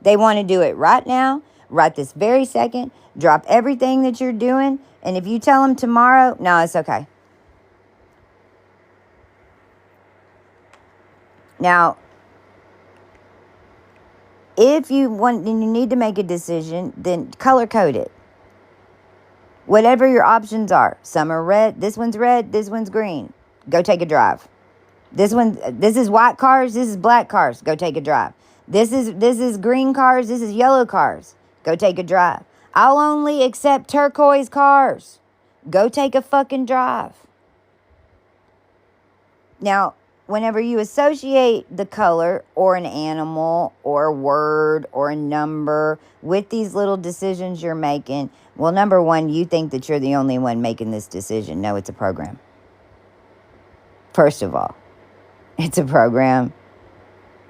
They want to do it right now, right this very second. Drop everything that you're doing. And if you tell them tomorrow, no, it's okay. Now, if you want and you need to make a decision, then color code it. Whatever your options are. Some are red. This one's red. This one's green. Go take a drive. This is white cars. This is black cars. Go take a drive. This is green cars. This is yellow cars. Go take a drive. I'll only accept turquoise cars. Go take a fucking drive. Now, whenever you associate the color or an animal or a word or a number with these little decisions you're making, well, number one, you think that you're the only one making this decision. No, it's a program. First of all, it's a program.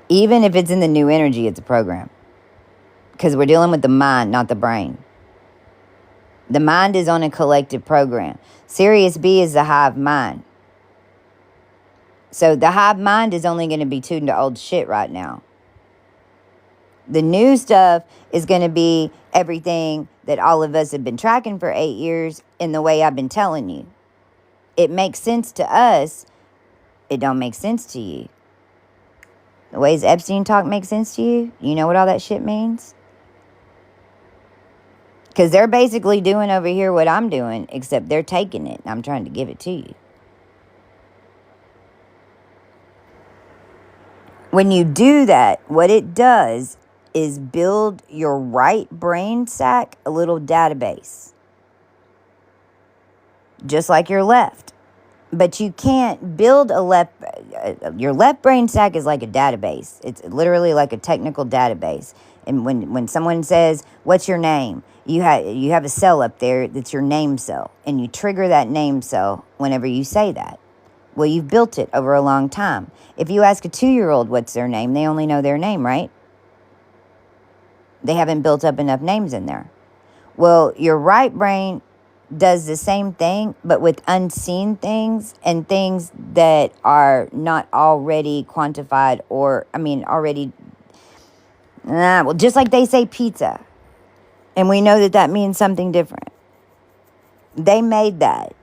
Even if it's in the new energy, it's a program. Because we're dealing with the mind, not the brain. The mind is on a collective program. Sirius B is the hive mind. So the hive mind is only going to be tuned to old shit right now. The new stuff is going to be everything that all of us have been tracking for 8 years in the way I've been telling you. It makes sense to us. It don't make sense to you. The ways Epstein talk makes sense to you? You know what all that shit means? Because they're basically doing over here what I'm doing, except they're taking it and I'm trying to give it to you. When you do that, what it does is build your right brain sac a little database. Just like your left. But you can't build a left... your left brain sac is like a database. It's literally like a technical database. And when someone says, what's your name? You have a cell up there that's your name cell. And you trigger that name cell whenever you say that. Well, you've built it over a long time. If you ask a 2-year-old what's their name, they only know their name, right? They haven't built up enough names in there. Well, your right brain does the same thing, but with unseen things and things that are not already quantified or, already... well, just like they say pizza. And we know that that means something different. They made that.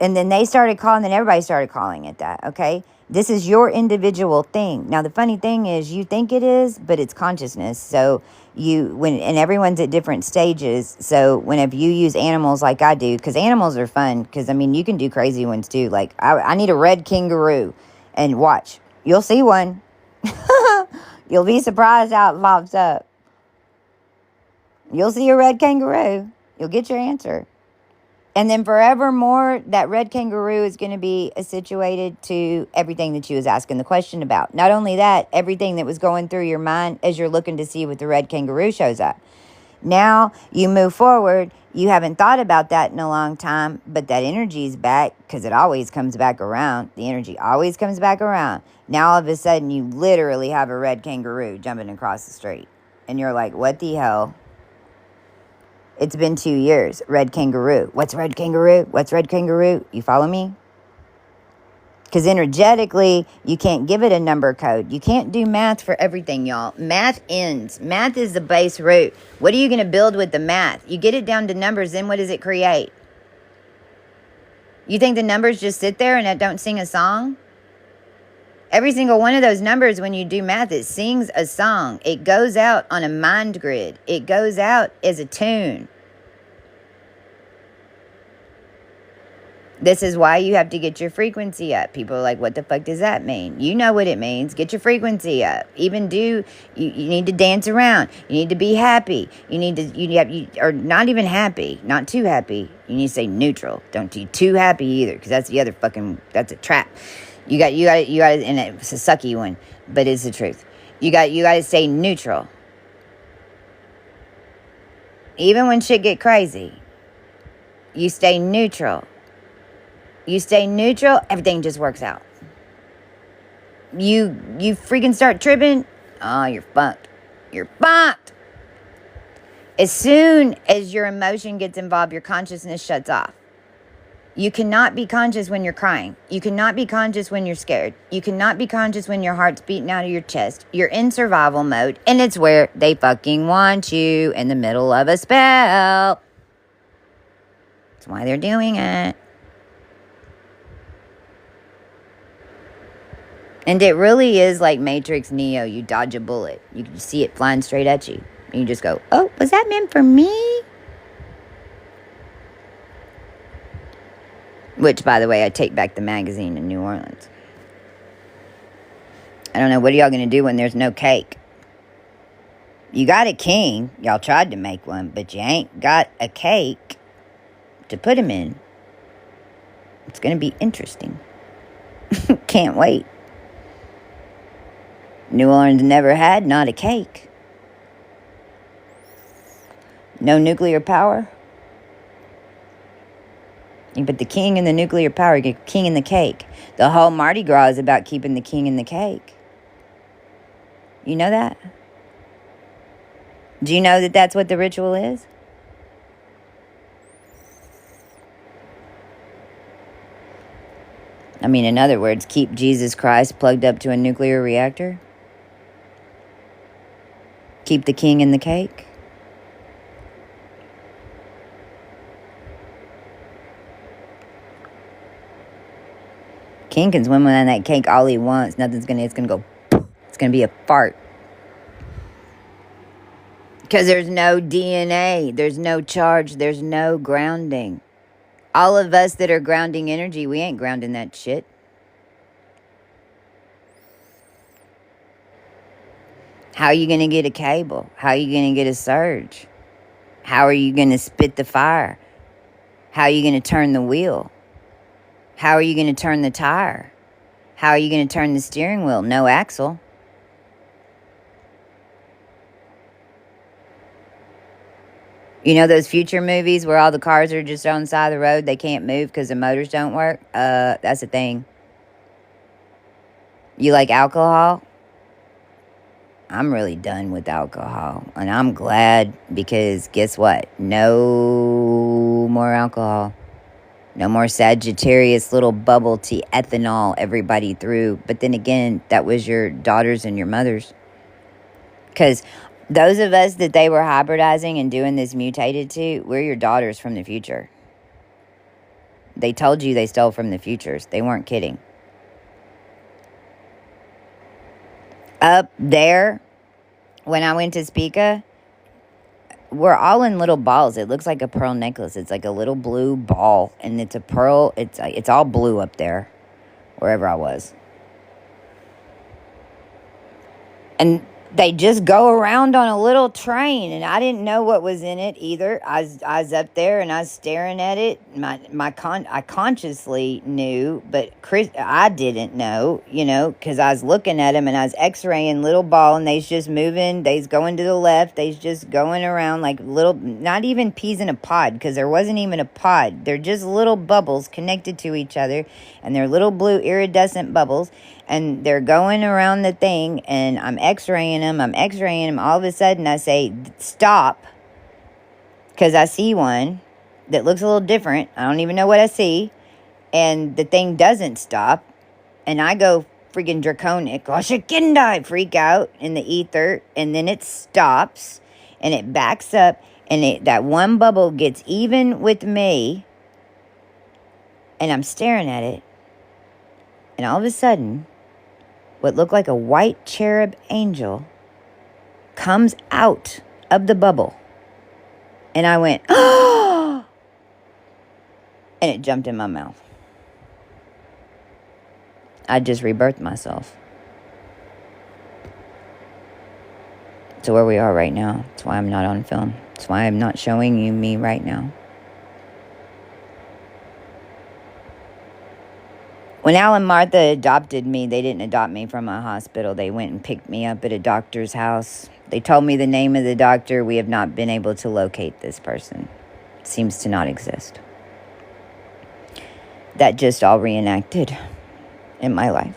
And then they started calling, then everybody started calling it that, okay? This is your individual thing. Now, the funny thing is you think it is, but it's consciousness. So and everyone's at different stages. So whenever you use animals like I do, because animals are fun, because, you can do crazy ones too. Like, I need a red kangaroo. And watch, you'll see one. You'll be surprised how it pops up. You'll see a red kangaroo. You'll get your answer. And then forevermore, that red kangaroo is going to be situated to everything that you was asking the question about. Not only that, everything that was going through your mind as you're looking to see what the red kangaroo shows up. Now, you move forward. You haven't thought about that in a long time, but that energy is back because it always comes back around. The energy always comes back around. Now, all of a sudden, you literally have a red kangaroo jumping across the street. And you're like, what the hell? It's been 2 years. Red kangaroo. What's red kangaroo? What's red kangaroo? You follow me? Because energetically, you can't give it a number code. You can't do math for everything, y'all. Math ends. Math is the base root. What are you going to build with the math? You get it down to numbers, then what does it create? You think the numbers just sit there and don't sing a song? Every single one of those numbers, when you do math, it sings a song. It goes out on a mind grid. It goes out as a tune. This is why you have to get your frequency up. People are like, what the fuck does that mean? You know what it means. Get your frequency up. You need to dance around. You need to be happy. Or not even happy. Not too happy. You need to say neutral. Don't be too happy either, because that's the other that's a trap. You got, and it's a sucky one, but it's the truth. You got to stay neutral. Even when shit get crazy, you stay neutral. You stay neutral, everything just works out. You freaking start tripping, oh, you're fucked. You're fucked. As soon as your emotion gets involved, your consciousness shuts off. You cannot be conscious when you're crying. You cannot be conscious when you're scared. You cannot be conscious when your heart's beating out of your chest. You're in survival mode, and it's where they fucking want you, in the middle of a spell. That's why they're doing it. And it really is like Matrix Neo. You dodge a bullet. You can see it flying straight at you. And you just go, oh, was that meant for me? Which, by the way, I take back the magazine in New Orleans. I don't know, what are y'all going to do when there's no cake? You got a king. Y'all tried to make one, but you ain't got a cake to put him in. It's going to be interesting. Can't wait. New Orleans never had not a cake. No nuclear power. You put the king in the nuclear power, you get king in the cake. The whole Mardi Gras is about keeping the king in the cake. You know that? Do you know that that's what the ritual is? I mean, in other words, keep Jesus Christ plugged up to a nuclear reactor? Keep the king in the cake? King can swim on that cake all he wants. It's gonna go, it's gonna be a fart. Because there's no DNA, there's no charge, there's no grounding. All of us that are grounding energy, we ain't grounding that shit. How are you going to get a cable? How are you going to get a surge? How are you going to spit the fire? How are you going to turn the wheel? How are you going to turn the tire? How are you going to turn the steering wheel? No axle. You know those future movies where all the cars are just on the side of the road? They can't move because the motors don't work? That's a thing. You like alcohol? I'm really done with alcohol. And I'm glad because guess what? No more alcohol. No more Sagittarius little bubble tea ethanol everybody threw. But then again, that was your daughters and your mothers. Because those of us that they were hybridizing and doing this mutated to, we're your daughters from the future. They told you they stole from the futures. They weren't kidding. Up there, when I went to Spica, we're all in little balls. It looks like a pearl necklace. It's like a little blue ball, and it's a pearl. It's all blue up there, wherever I was. And they just go around on a little train, and I didn't know what was in it either. I was up there, and I was staring at it. I consciously knew, but I didn't know, because I was looking at them, and I was x-raying little ball, and they's just moving. They's going to the left. They's just going around like little, not even peas in a pod, because there wasn't even a pod. They're just little bubbles connected to each other, and they're little blue iridescent bubbles. And they're going around the thing, and I'm x-raying them. All of a sudden, I say, stop, because I see one that looks a little different. I don't even know what I see. And the thing doesn't stop. And I go freaking draconic. I freak out in the ether. And then it stops, and it backs up. And that one bubble gets even with me. And I'm staring at it. And all of a sudden, what looked like a white cherub angel comes out of the bubble. And I went, oh! And it jumped in my mouth. I just rebirthed myself. To where we are right now. That's why I'm not on film. That's why I'm not showing you me right now. When Al and Martha adopted me, they didn't adopt me from a hospital. They went and picked me up at a doctor's house. They told me the name of the doctor. We have not been able to locate this person. It seems to not exist. That just all reenacted in my life.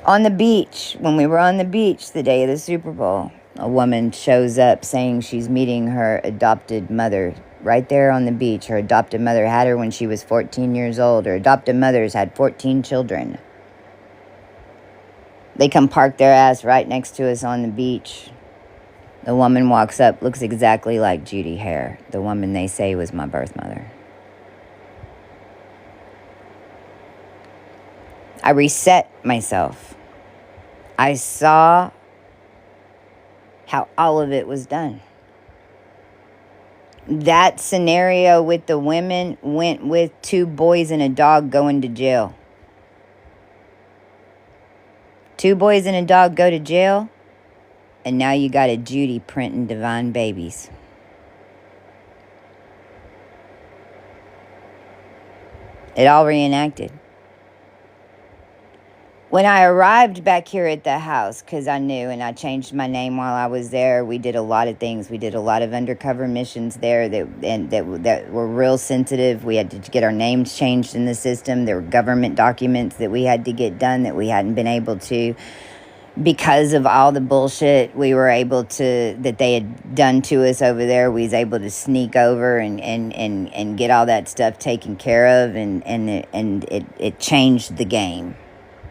On the beach, when we were on the beach the day of the Super Bowl, a woman shows up saying she's meeting her adopted mother. Right there on the beach, her adopted mother had her when she was 14 years old. Her adopted mother's had 14 children. They come park their ass right next to us on the beach. The woman walks up, looks exactly like Judy Hare, the woman they say was my birth mother. I reset myself. I saw how all of it was done. That scenario with the women went with 2 boys and a dog going to jail. 2 boys and a dog go to jail, and now you got a Judy printing divine babies. It all reenacted. When I arrived back here at the house, because I knew, and I changed my name while I was there, we did a lot of things. We did a lot of undercover missions there that were real sensitive. We had to get our names changed in the system. There were government documents that we had to get done that we hadn't been able to, because of all the bullshit we were able to, that they had done to us over there. We was able to sneak over and get all that stuff taken care of, and it changed the game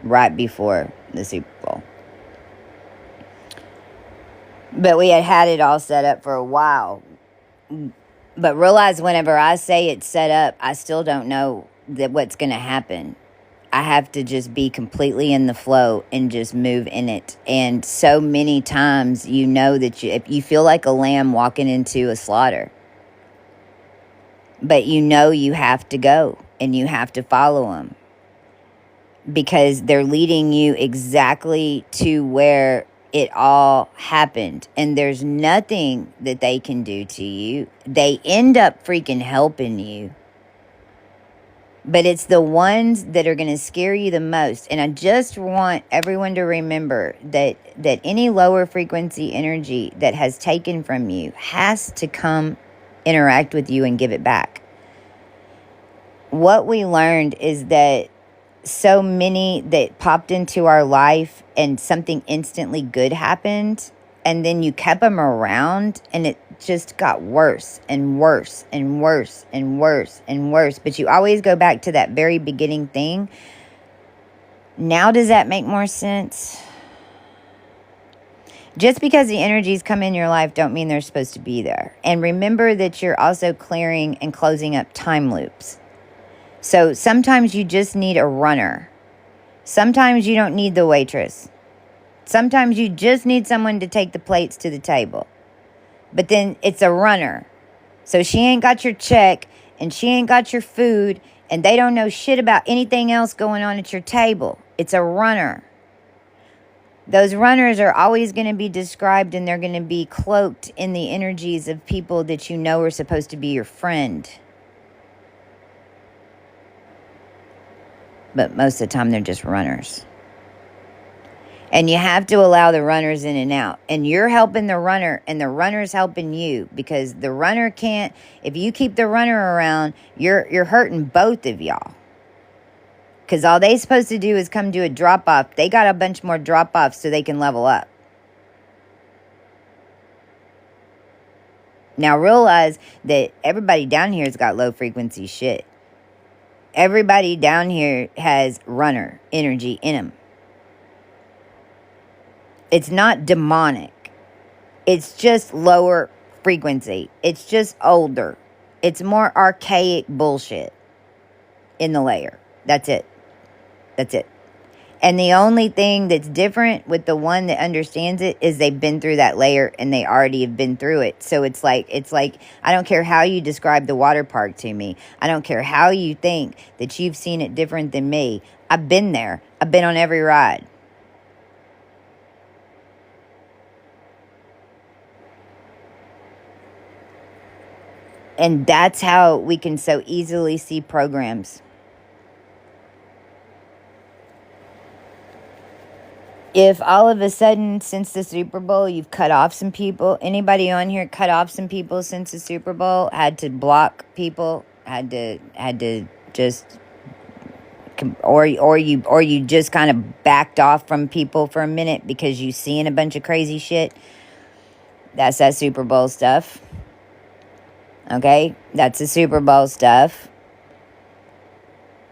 right before the Super Bowl. But we had it all set up for a while. But realize whenever I say it's set up, I still don't know that what's going to happen. I have to just be completely in the flow and just move in it. And so many times, you know that if you feel like a lamb walking into a slaughter, but you know you have to go and you have to follow them, because they're leading you exactly to where it all happened. And there's nothing that they can do to you. They end up freaking helping you. But it's the ones that are going to scare you the most. And I just want everyone to remember that any lower frequency energy that has taken from you has to come interact with you and give it back. What we learned is that so many that popped into our life and something instantly good happened, and then you kept them around and it just got worse and worse and worse and worse and worse. But you always go back to that very beginning thing. Now, does that make more sense? Just because the energies come in your life don't mean they're supposed to be there. And remember that you're also clearing and closing up time loops. So sometimes you just need a runner. Sometimes you don't need the waitress. Sometimes you just need someone to take the plates to the table. But then it's a runner. So she ain't got your check and she ain't got your food and they don't know shit about anything else going on at your table. It's a runner. Those runners are always going to be described, and they're going to be cloaked in the energies of people that you know are supposed to be your friend. But most of the time, they're just runners. And you have to allow the runners in and out. And you're helping the runner, and the runner's helping you. Because the runner can't, if you keep the runner around, you're hurting both of y'all. Because all they supposed to do is come do a drop-off. They got a bunch more drop-offs so they can level up. Now realize that everybody down here has got low-frequency shit. Everybody down here has runner energy in them. It's not demonic. It's just lower frequency. It's just older. It's more archaic bullshit in the layer. That's it. That's it. And the only thing that's different with the one that understands it is they've been through that layer and they already have been through it. So it's like, I don't care how you describe the water park to me. I don't care how you think that you've seen it different than me. I've been there. I've been on every ride. And that's how we can so easily see programs. If all of a sudden, since the Super Bowl, you've cut off some people, anybody on here cut off some people since the Super Bowl, had to block people, had to just, or you just kind of backed off from people for a minute because you seeing a bunch of crazy shit, that's that Super Bowl stuff. Okay, that's the Super Bowl stuff.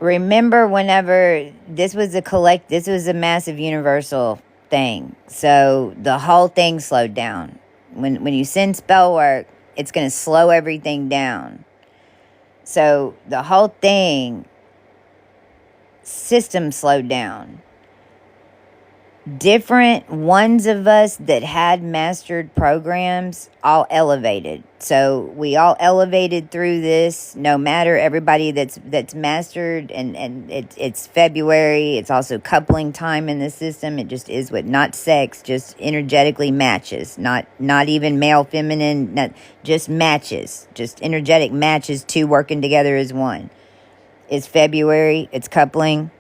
Remember, whenever this was a massive universal thing. So the whole thing slowed down. When you send spell work, it's going to slow everything down. So the whole thing, system slowed down. Different ones of us that had mastered programs all elevated. So we all elevated through this, no matter everybody that's mastered, and it's February. It's also coupling time in the system. It just is what, not sex, just energetically matches. Not even male, feminine, just matches. Just energetic matches, two working together as one. It's February, it's coupling.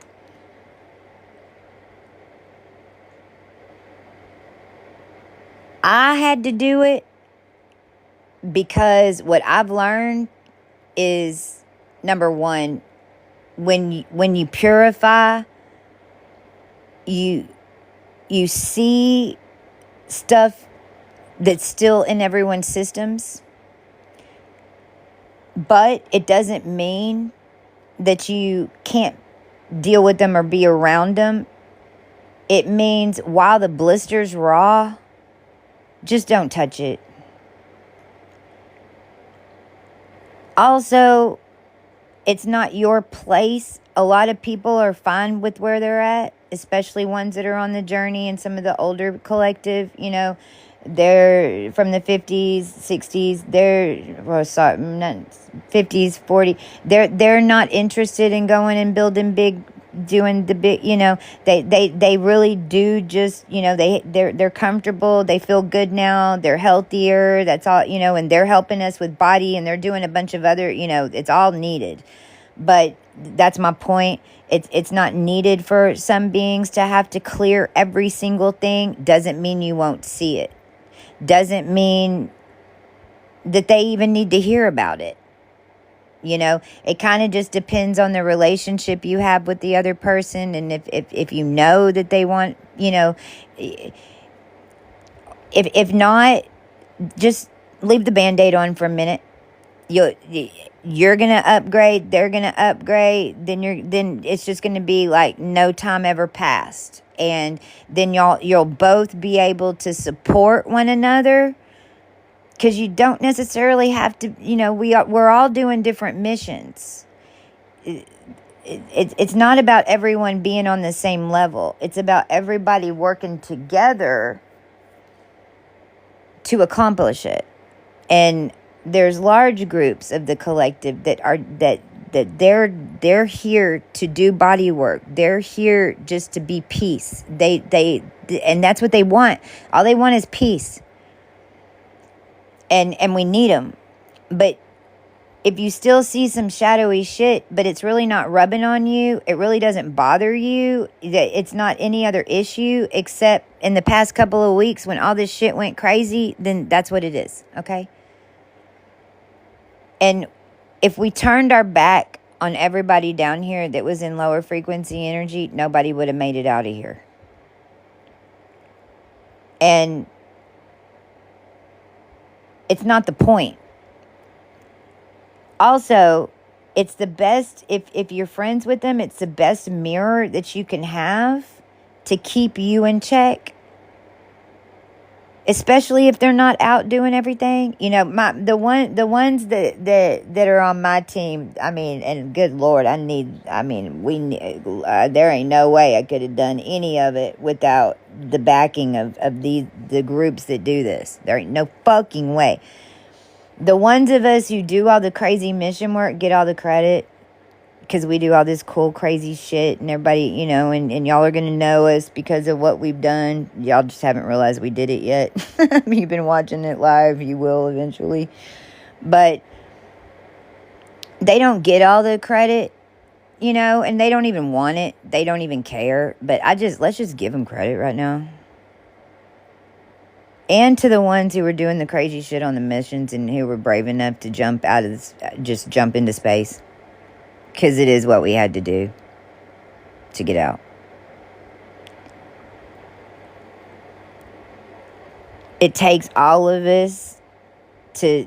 I had to do it because what I've learned is, number one, when you purify, you see stuff that's still in everyone's systems, but it doesn't mean that you can't deal with them or be around them. It means while the blister's raw, just don't touch it. Also, it's not your place. A lot of people are fine with where they're at, especially ones that are on the journey, and some of the older collective, they're from the 50s, 60s, they're, sorry, not 50s, 40s. They're not interested in going and building big, doing the big, they really do just, they're comfortable, they feel good now, they're healthier, that's all, and they're helping us with body, and they're doing a bunch of other, it's all needed. But that's my point. It's not needed for some beings to have to clear every single thing. Doesn't mean you won't see it. Doesn't mean that they even need to hear about it. It kind of just depends on the relationship you have with the other person, and if you know that they want, if not, just leave the Band-Aid on for a minute. You're gonna upgrade, they're gonna upgrade, then it's just gonna be like no time ever passed, and then you'll both be able to support one another, because you don't necessarily have to, we're all doing different missions. It's not about everyone being on the same level. It's about everybody working together to accomplish it. And there's large groups of the collective that they're here to do body work. They're here just to be peace. And that's what they want. All they want is peace. And we need them. But if you still see some shadowy shit, but it's really not rubbing on you, it really doesn't bother you, that it's not any other issue except in the past couple of weeks when all this shit went crazy, then that's what it is, okay? And if we turned our back on everybody down here that was in lower frequency energy, nobody would have made it out of here. And it's not the point. Also, it's the best, if you're friends with them, it's the best mirror that you can have to keep you in check. Especially if they're not out doing everything. The ones that are on my team, and good Lord, there ain't no way I could have done any of it without the backing of the groups that do this. There ain't no fucking way. The ones of us who do all the crazy mission work get all the credit, because we do all this cool, crazy shit, and everybody, and y'all are going to know us because of what we've done. Y'all just haven't realized we did it yet. You've been watching it live. You will eventually. But they don't get all the credit, and they don't even want it. They don't even care. But let's just give them credit right now. And to the ones who were doing the crazy shit on the missions and who were brave enough to jump out of this, just jump into space. Because it is what we had to do to get out. It takes all of us to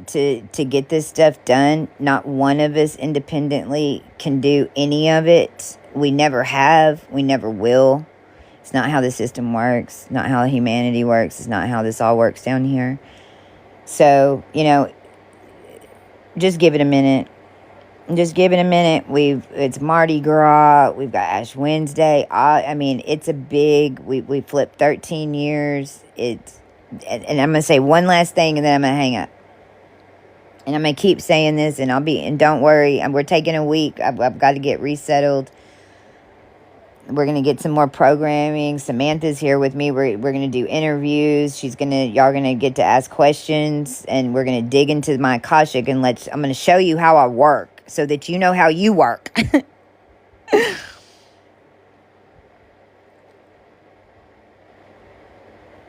get this stuff done. Not one of us independently can do any of it. We never have. We never will. It's not how the system works. Not how humanity works. It's not how this all works down here. So, just give it a minute. Just give it a minute. It's Mardi Gras. We've got Ash Wednesday. It's a big. We flipped 13 years. And I'm gonna say one last thing, and then I'm gonna hang up. And I'm gonna keep saying this, and don't worry. We're taking a week. I've got to get resettled. We're gonna get some more programming. Samantha's here with me. We're gonna do interviews. Y'all gonna get to ask questions, and we're gonna dig into my Akashic, and I'm gonna show you how I work, so that you know how you work.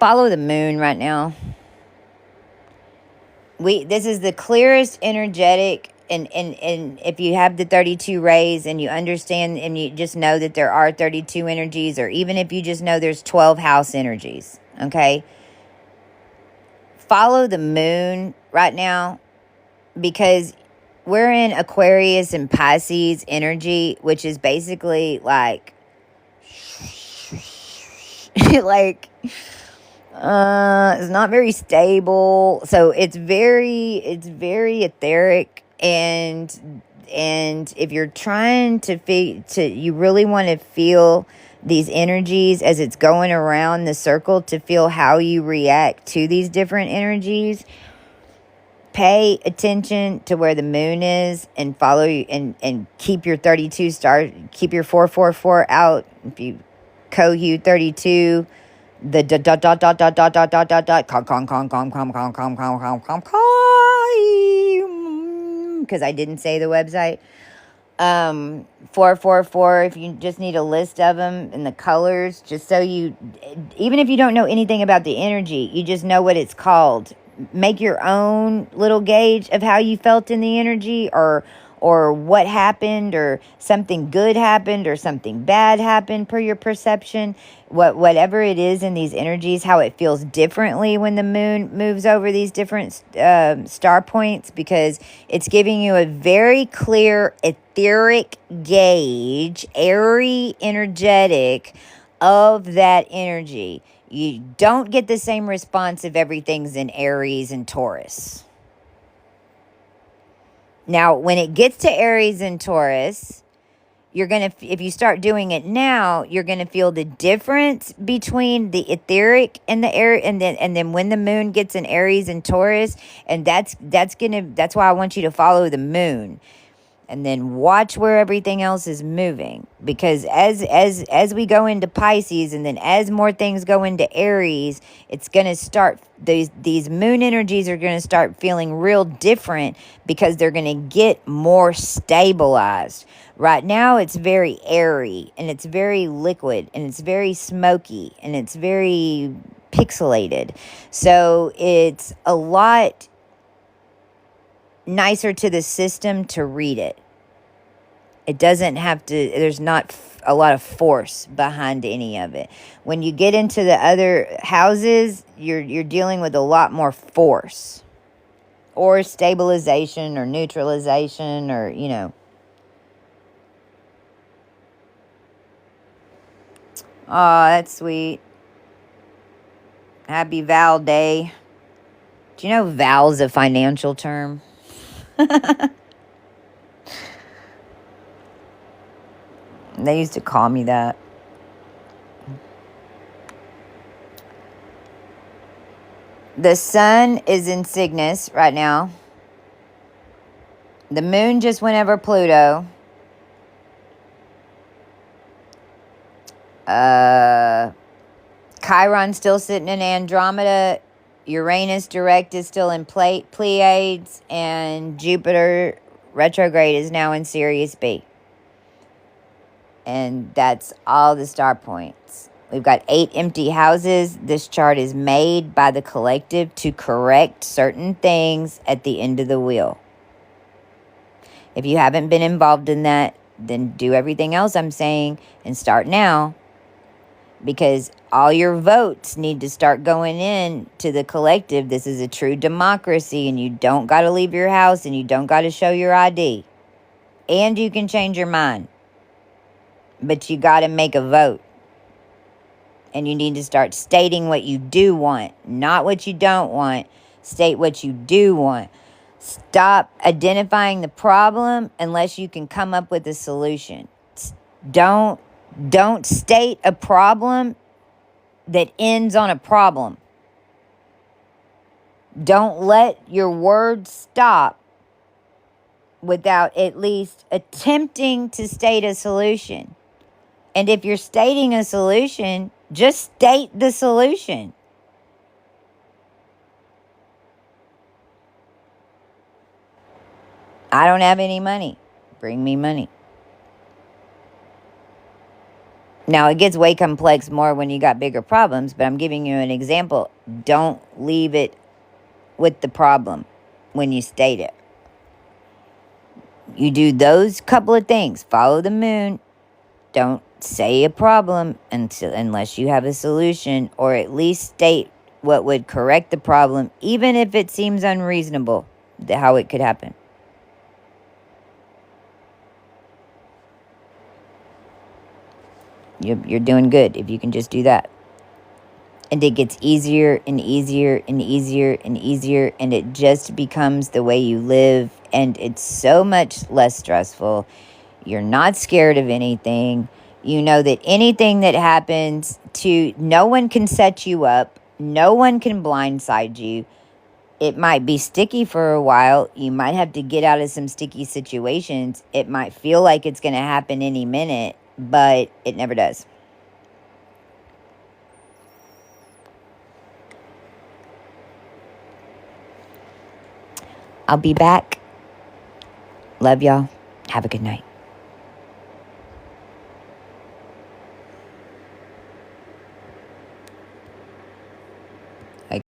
Follow the moon right now. This is the clearest energetic, and if you have the 32 rays and you understand and you just know that there are 32 energies, or even if you just know there's 12 house energies, okay? Follow the moon right now, because we're in Aquarius and Pisces energy, which is basically like like it's not very stable, so it's very etheric, and if you're trying to you really want to feel these energies as it's going around the circle, to feel how you react to these different energies. Pay attention to where the moon is, and follow you, and keep your 32 star, keep your 444 out. If you cohew 32, the dot dot dot dot dot dot dot dot dot dot because I didn't say the website. 444, if you just need a list of them and the colors, just so you, even if you don't know anything about the energy, you just know what it's called. Make your own little gauge of how you felt in the energy, or what happened, or something good happened or something bad happened per your perception. Whatever it is in these energies, how it feels differently when the moon moves over these different star points, because it's giving you a very clear etheric gauge, airy, energetic of that energy. You don't get the same response if everything's in Aries and Taurus. Now, when it gets to Aries and Taurus, you're going to, if you start doing it now, you're going to feel the difference between the etheric and the air, and then when the moon gets in Aries and Taurus, and that's why I want you to follow the moon. And then watch where everything else is moving, because as we go into Pisces, and then as more things go into Aries, it's going to start, these moon energies are going to start feeling real different, because they're going to get more stabilized. Right now it's very airy, and it's very liquid, and it's very smoky, and it's very pixelated. So it's a lot nicer to the system to read it. It doesn't have to, there's not a lot of force behind any of it. When you get into the other houses, you're dealing with a lot more force, or stabilization, or neutralization, or, you know. Oh, that's sweet. Happy Val Day. Do you know Val's a financial term? They used to call me that. The sun is in Cygnus right now. The moon just went over Pluto. Chiron's still sitting in Andromeda. Uranus direct is still in Pleiades. And Jupiter retrograde is now in Sirius B. And that's all the star points. We've got 8 empty houses. This chart is made by the collective to correct certain things at the end of the wheel. If you haven't been involved in that, then do everything else I'm saying and start now. Because all your votes need to start going in to the collective. This is a true democracy, and you don't got to leave your house, and you don't got to show your ID. And you can change your mind. But you got to make a vote. And you need to start stating what you do want, not what you don't want. State what you do want. Stop identifying the problem unless you can come up with a solution. Don't state a problem that ends on a problem. Don't let your words stop without at least attempting to state a solution. And if you're stating a solution, just state the solution. I don't have any money. Bring me money. Now, it gets way complex more when you got bigger problems, but I'm giving you an example. Don't leave it with the problem. when you state it. You do those couple of things. Follow the moon. Don't say a problem unless you have a solution, or at least state what would correct the problem, even if it seems unreasonable how it could happen. You're doing good if you can just do that. And it gets easier and easier and easier and easier, and it just becomes the way you live, and it's so much less stressful. You're not scared of anything. You know that anything that happens no one can set you up. No one can blindside you. It might be sticky for a while. You might have to get out of some sticky situations. It might feel like it's going to happen any minute, but it never does. I'll be back. Love y'all. Have a good night.